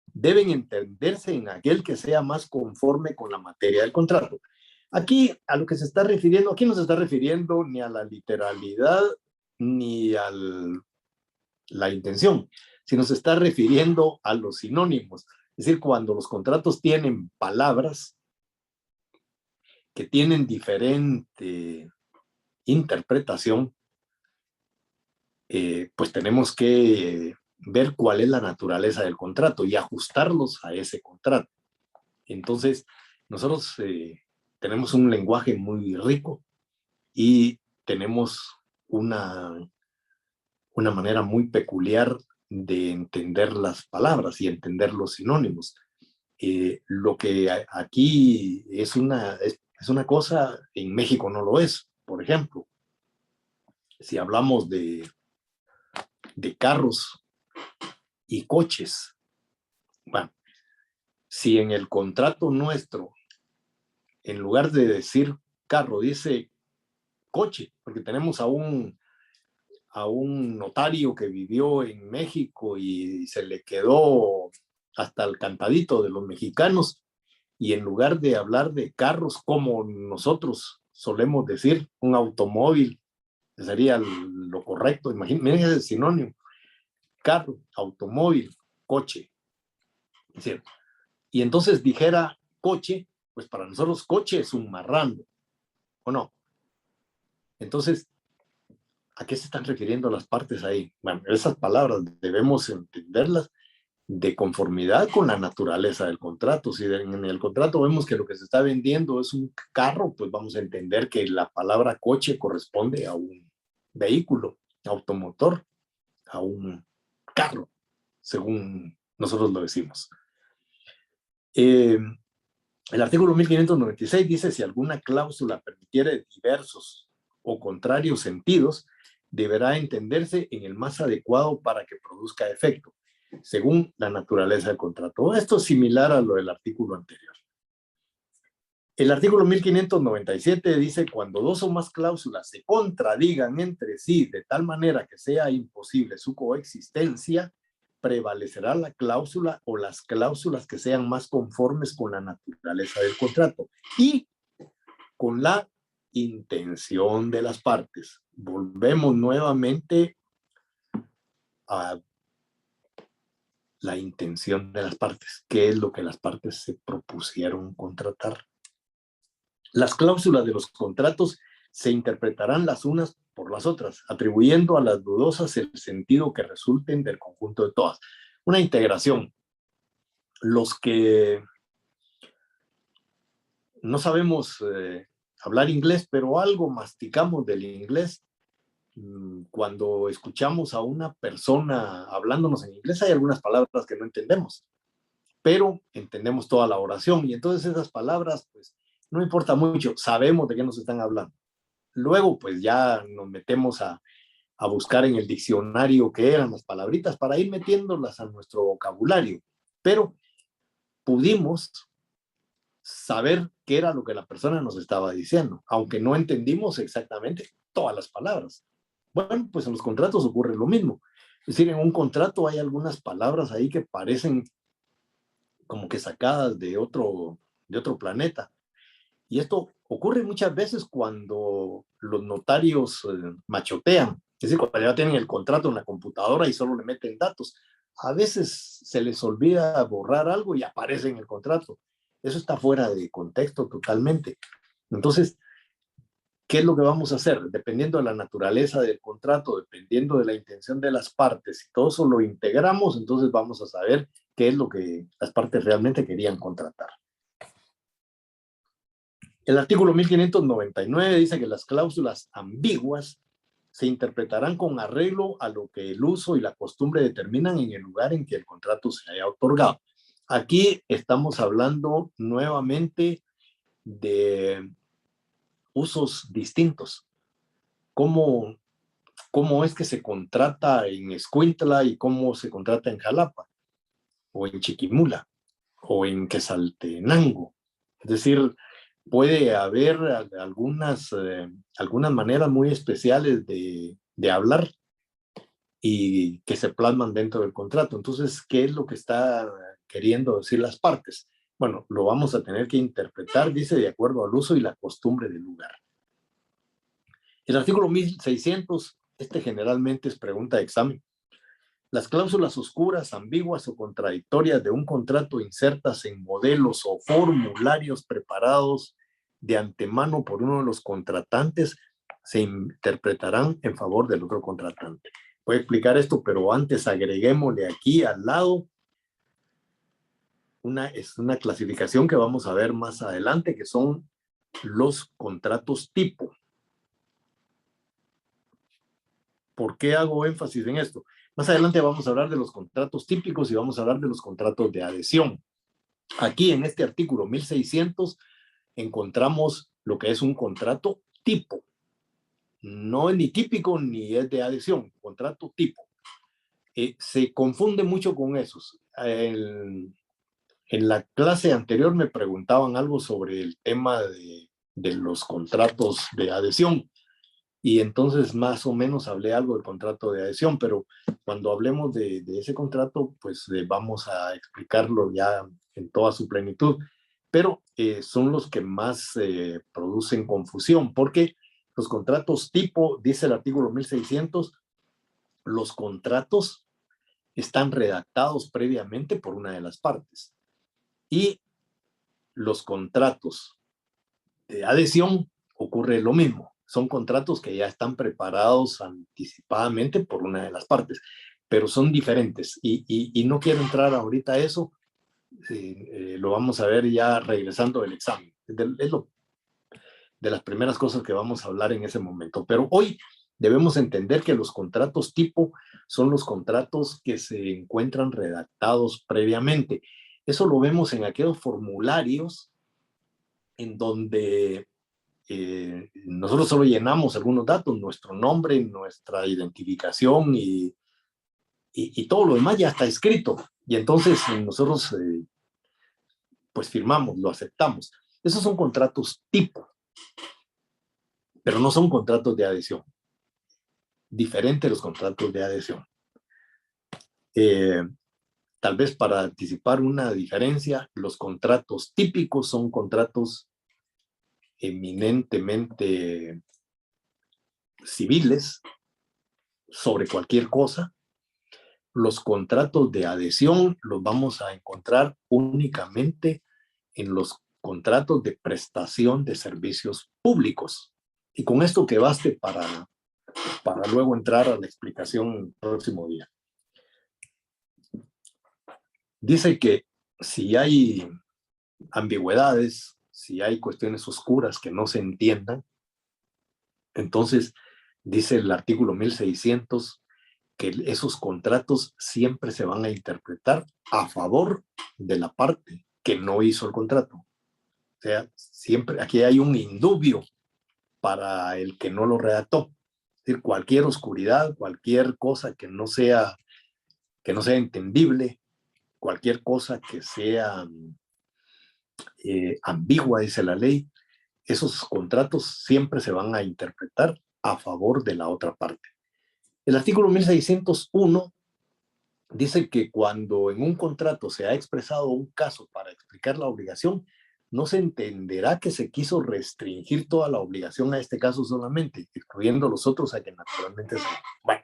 deben entenderse en aquel que sea más conforme con la materia del contrato. Aquí a lo que se está refiriendo, aquí no se está refiriendo ni a la literalidad ni a la intención, sino se está refiriendo a los sinónimos. Es decir, cuando los contratos tienen palabras que tienen diferente interpretación, pues tenemos que ver cuál es la naturaleza del contrato y ajustarlos a ese contrato. Entonces, nosotros tenemos un lenguaje muy rico y tenemos una manera muy peculiar de entender las palabras y entender los sinónimos. Lo que aquí es una cosa, en México no lo es. Por ejemplo, si hablamos de carros y coches, bueno, si en el contrato nuestro, en lugar de decir carro, dice coche, porque tenemos a un notario que vivió en México y se le quedó hasta el cantadito de los mexicanos, y en lugar de hablar de carros como nosotros solemos decir, un automóvil sería lo correcto. Imagínense, miren ese sinónimo: carro, automóvil, coche. Es decir, y entonces dijera coche, pues para nosotros coche es un marrano, ¿o no? Entonces, ¿a qué se están refiriendo las partes ahí? Bueno, esas palabras debemos entenderlas de conformidad con la naturaleza del contrato. Si en el contrato vemos que lo que se está vendiendo es un carro, pues vamos a entender que la palabra coche corresponde a un vehículo automotor, a un carro, según nosotros lo decimos. El artículo 1596 dice: si alguna cláusula permitiere diversos o contrarios sentidos, deberá entenderse en el más adecuado para que produzca efecto, según la naturaleza del contrato. Esto es similar a lo del artículo anterior. El artículo 1597 dice: cuando dos o más cláusulas se contradigan entre sí de tal manera que sea imposible su coexistencia, prevalecerá la cláusula o las cláusulas que sean más conformes con la naturaleza del contrato y con la intención de las partes. Volvemos nuevamente a la intención de las partes. ¿Qué es lo que las partes se propusieron contratar? Las cláusulas de los contratos se interpretarán las unas por las otras, atribuyendo a las dudosas el sentido que resulten del conjunto de todas. Una integración. Los que no sabemos hablar inglés, pero algo masticamos del inglés, cuando escuchamos a una persona hablándonos en inglés, hay algunas palabras que no entendemos, pero entendemos toda la oración, y entonces esas palabras, pues, no importa mucho, sabemos de qué nos están hablando. Luego, pues, ya nos metemos a buscar en el diccionario qué eran las palabritas para ir metiéndolas a nuestro vocabulario, pero pudimos saber qué era lo que la persona nos estaba diciendo, aunque no entendimos exactamente todas las palabras. Bueno, pues en los contratos ocurre lo mismo. Es decir, en un contrato hay algunas palabras ahí que parecen como que sacadas de otro planeta. Y esto ocurre muchas veces cuando los notarios machotean. Es decir, cuando ya tienen el contrato en la computadora y solo le meten datos. A veces se les olvida borrar algo y aparece en el contrato. Eso está fuera de contexto totalmente. Entonces, ¿qué es lo que vamos a hacer? Dependiendo de la naturaleza del contrato, dependiendo de la intención de las partes, si todo eso lo integramos, entonces vamos a saber qué es lo que las partes realmente querían contratar. El artículo 1599 dice que las cláusulas ambiguas se interpretarán con arreglo a lo que el uso y la costumbre determinan en el lugar en que el contrato se haya otorgado. Aquí estamos hablando nuevamente de usos distintos. ¿Cómo es que se contrata en Escuintla y cómo se contrata en Jalapa, o en Chiquimula, o en Quetzaltenango? Es decir, puede haber algunas maneras muy especiales de hablar y que se plasman dentro del contrato. Entonces, ¿qué es lo que está queriendo decir las partes? Bueno, lo vamos a tener que interpretar, dice, de acuerdo al uso y la costumbre del lugar. El artículo 1600, generalmente es pregunta de examen. Las cláusulas oscuras, ambiguas o contradictorias de un contrato insertas en modelos o formularios preparados de antemano por uno de los contratantes se interpretarán en favor del otro contratante. Voy a explicar esto, pero antes agreguémosle aquí al lado es una clasificación que vamos a ver más adelante, que son los contratos tipo. ¿Por qué hago énfasis en esto? Más adelante vamos a hablar de los contratos típicos y vamos a hablar de los contratos de adhesión. Aquí en este artículo 1600 encontramos lo que es un contrato tipo. No es ni típico ni es de adhesión, contrato tipo. Se confunde mucho con esos. En la clase anterior me preguntaban algo sobre el tema de los contratos de adhesión. Y entonces más o menos hablé algo del contrato de adhesión, pero cuando hablemos de ese contrato, pues vamos a explicarlo ya en toda su plenitud. Pero son los que más producen confusión, porque los contratos tipo, dice el artículo 1600, los contratos están redactados previamente por una de las partes. Y los contratos de adhesión ocurre lo mismo. Son contratos que ya están preparados anticipadamente por una de las partes, pero son diferentes. Y no quiero entrar ahorita a eso, lo vamos a ver ya regresando del examen. Es de las primeras cosas que vamos a hablar en ese momento. Pero hoy debemos entender que los contratos tipo son los contratos que se encuentran redactados previamente. Eso lo vemos en aquellos formularios en donde nosotros solo llenamos algunos datos, nuestro nombre, nuestra identificación y todo lo demás ya está escrito. Y entonces nosotros pues firmamos, lo aceptamos. Esos son contratos tipo, pero no son contratos de adhesión. Diferente los contratos de adhesión. Tal vez para anticipar una diferencia, los contratos típicos son contratos eminentemente civiles sobre cualquier cosa. Los contratos de adhesión los vamos a encontrar únicamente en los contratos de prestación de servicios públicos. Y con esto que baste para luego entrar a la explicación el próximo día. Dice que si hay ambigüedades, si hay cuestiones oscuras que no se entiendan, entonces dice el artículo 1600 que esos contratos siempre se van a interpretar a favor de la parte que no hizo el contrato. O sea, siempre aquí hay un indubio para el que no lo redactó. Es decir, cualquier oscuridad, cualquier cosa que no sea entendible, cualquier cosa que sea ambigua, dice la ley, esos contratos siempre se van a interpretar a favor de la otra parte. El artículo 1601 dice que cuando en un contrato se ha expresado un caso para explicar la obligación, no se entenderá que se quiso restringir toda la obligación a este caso solamente, excluyendo los otros a que naturalmente se... Bueno,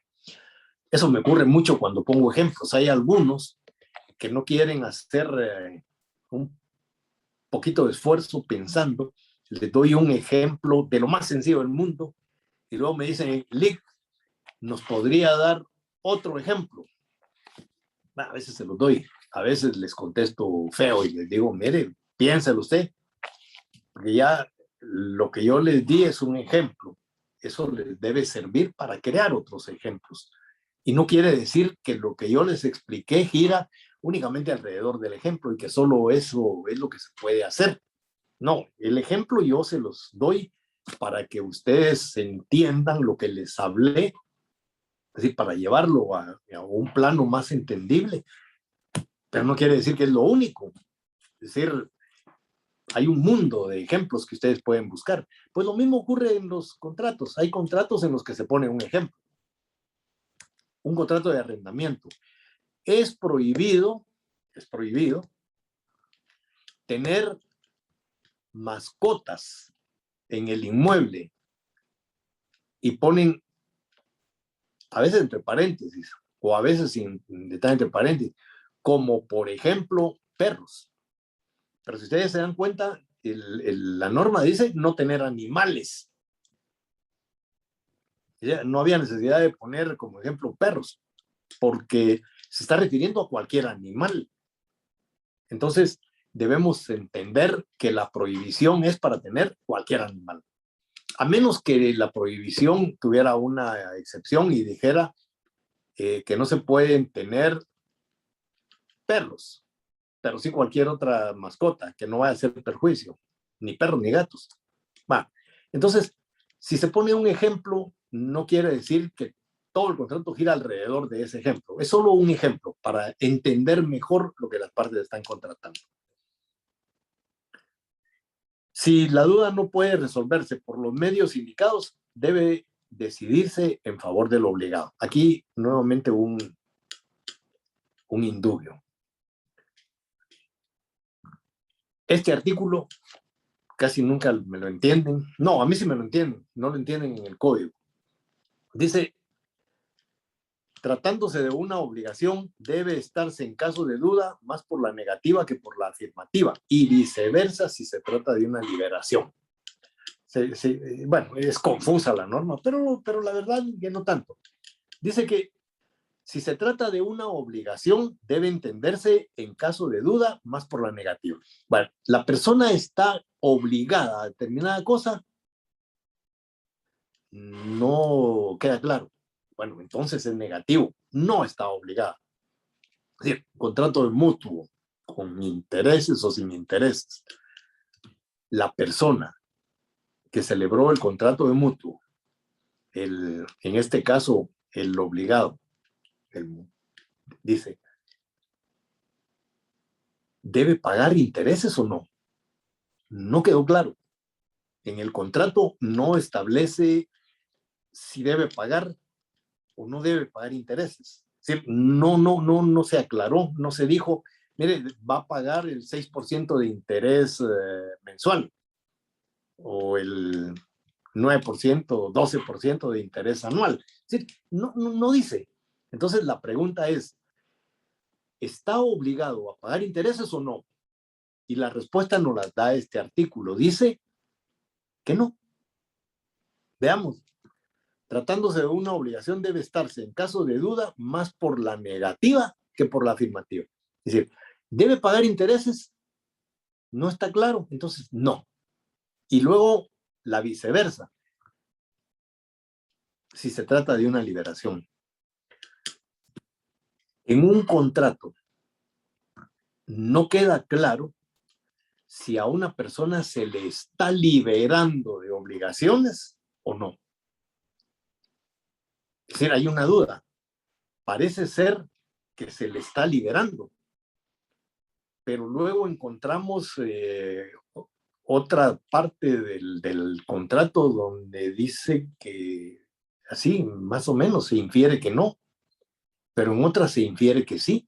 eso me ocurre mucho cuando pongo ejemplos. Hay algunos que no quieren hacer un poquito de esfuerzo pensando. Les doy un ejemplo de lo más sencillo del mundo y luego me dicen, Lick, ¿nos podría dar otro ejemplo? A veces se los doy, a veces les contesto feo y les digo, mire, piénselo usted, porque ya lo que yo les di es un ejemplo, eso les debe servir para crear otros ejemplos. Y no quiere decir que lo que yo les expliqué gira únicamente alrededor del ejemplo y que solo eso es lo que se puede hacer. No, el ejemplo yo se los doy para que ustedes entiendan lo que les hablé, es decir, para llevarlo a un plano más entendible, pero no quiere decir que es lo único. Es decir, hay un mundo de ejemplos que ustedes pueden buscar. Pues lo mismo ocurre en los contratos. Hay contratos en los que se pone un ejemplo. Un contrato de arrendamiento. Es prohibido tener mascotas en el inmueble y ponen a veces entre paréntesis o a veces sin detalle entre paréntesis, como por ejemplo perros. Pero si ustedes se dan cuenta, la norma dice no tener animales. No había necesidad de poner como ejemplo perros, porque se está refiriendo a cualquier animal. Entonces, debemos entender que la prohibición es para tener cualquier animal. A menos que la prohibición tuviera una excepción y dijera que no se pueden tener perros, pero sí cualquier otra mascota que no vaya a hacer perjuicio, ni perros ni gatos. Va. Entonces, si se pone un ejemplo, no quiere decir que todo el contrato gira alrededor de ese ejemplo. Es solo un ejemplo para entender mejor lo que las partes están contratando. Si la duda no puede resolverse por los medios indicados, debe decidirse en favor del obligado. Aquí nuevamente un indubio. Este artículo casi nunca me lo entienden. No, a mí sí me lo entienden, no lo entienden en el código. Dice, tratándose de una obligación, debe estarse en caso de duda más por la negativa que por la afirmativa, y viceversa si se trata de una liberación. Bueno, es confusa la norma, pero la verdad que no tanto. Dice que si se trata de una obligación, debe entenderse en caso de duda más por la negativa. Bueno, la persona está obligada a determinada cosa, no queda claro. Bueno, entonces es negativo, no está obligada. Es decir, contrato de mutuo, con intereses o sin intereses. La persona que celebró el contrato de mutuo, en este caso, el obligado, dice, ¿debe pagar intereses o no? No quedó claro. En el contrato no establece si debe pagar o no debe pagar intereses. Es decir, no se aclaró, no se dijo, mire, va a pagar el 6% de interés mensual o el 9% o 12% de interés anual. Es decir, no dice. Entonces la pregunta es, ¿está obligado a pagar intereses o no? Y la respuesta nos la da este artículo. Dice que no. Veamos. Tratándose de una obligación debe estarse, en caso de duda, más por la negativa que por la afirmativa. Es decir, ¿debe pagar intereses? No está claro, entonces no. Y luego la viceversa, si se trata de una liberación. En un contrato no queda claro si a una persona se le está liberando de obligaciones o no. Es decir, hay una duda. Parece ser que se le está liberando, pero luego encontramos otra parte del contrato donde dice que así, más o menos, se infiere que no, pero en otra se infiere que sí.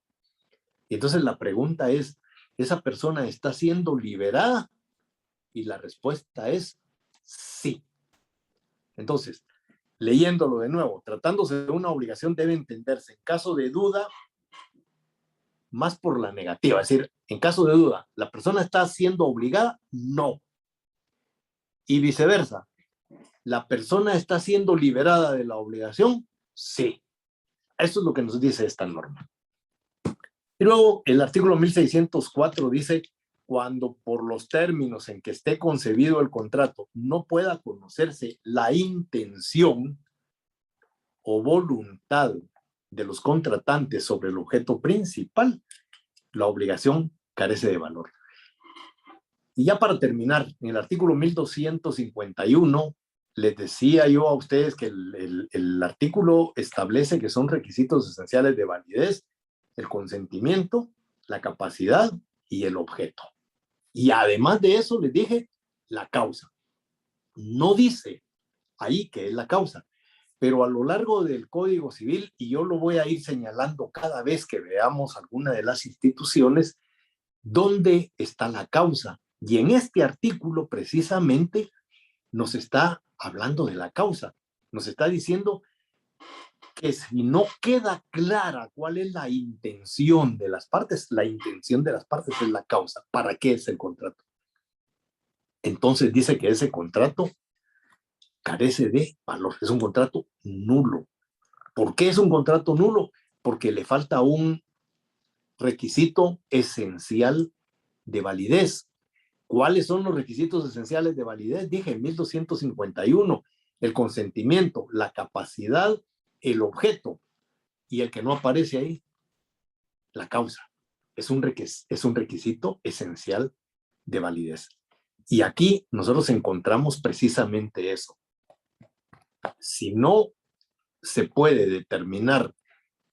Y entonces la pregunta es, ¿esa persona está siendo liberada? Y la respuesta es sí. Entonces, leyéndolo de nuevo, tratándose de una obligación debe entenderse en caso de duda más por la negativa, es decir, en caso de duda, ¿la persona está siendo obligada? No. Y viceversa, ¿la persona está siendo liberada de la obligación? Sí. Eso es lo que nos dice esta norma. Y luego el artículo 1604 dice, cuando por los términos en que esté concebido el contrato no pueda conocerse la intención o voluntad de los contratantes sobre el objeto principal, la obligación carece de valor. Y ya para terminar, en el artículo 1251, les decía yo a ustedes que el artículo establece que son requisitos esenciales de validez el consentimiento, la capacidad y el objeto. Y además de eso, les dije la causa. No dice ahí que es la causa, pero a lo largo del Código Civil, y yo lo voy a ir señalando cada vez que veamos alguna de las instituciones, ¿dónde está la causa? Y en este artículo precisamente nos está hablando de la causa. Nos está diciendo que si no queda clara cuál es la intención de las partes, la intención de las partes es la causa. ¿Para qué es el contrato? Entonces dice que ese contrato carece de valor. Es un contrato nulo. ¿Por qué es un contrato nulo? Porque le falta un requisito esencial de validez. ¿Cuáles son los requisitos esenciales de validez? Dije en 1251, el consentimiento, la capacidad, el objeto, y el que no aparece ahí, la causa. Es un requisito esencial de validez. Y aquí nosotros encontramos precisamente eso. Si no se puede determinar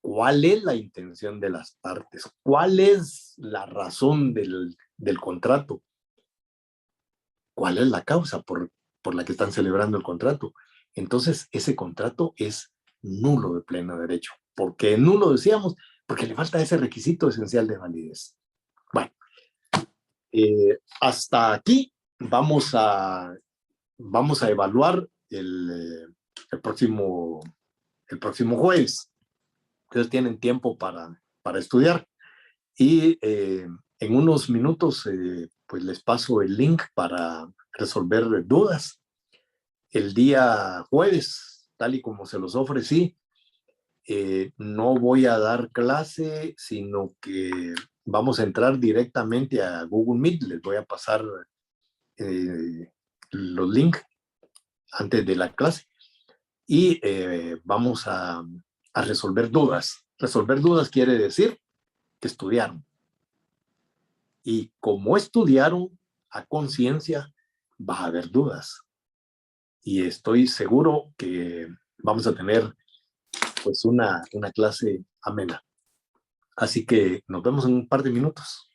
cuál es la intención de las partes, cuál es la razón del contrato, cuál es la causa por la que están celebrando el contrato, entonces ese contrato es nulo de pleno derecho. ¿Por qué nulo decíamos? Porque le falta ese requisito esencial de validez. Bueno, hasta aquí vamos a evaluar el próximo jueves. Ustedes tienen tiempo para estudiar y en unos minutos pues les paso el link para resolver dudas. El día jueves, tal y como se los ofrecí, no voy a dar clase, sino que vamos a entrar directamente a Google Meet. Les voy a pasar los links antes de la clase y vamos a resolver dudas. Resolver dudas quiere decir que estudiaron. Y como estudiaron a conciencia, va a haber dudas. y estoy seguro que vamos a tener pues una clase amena. Así que nos vemos en un par de minutos.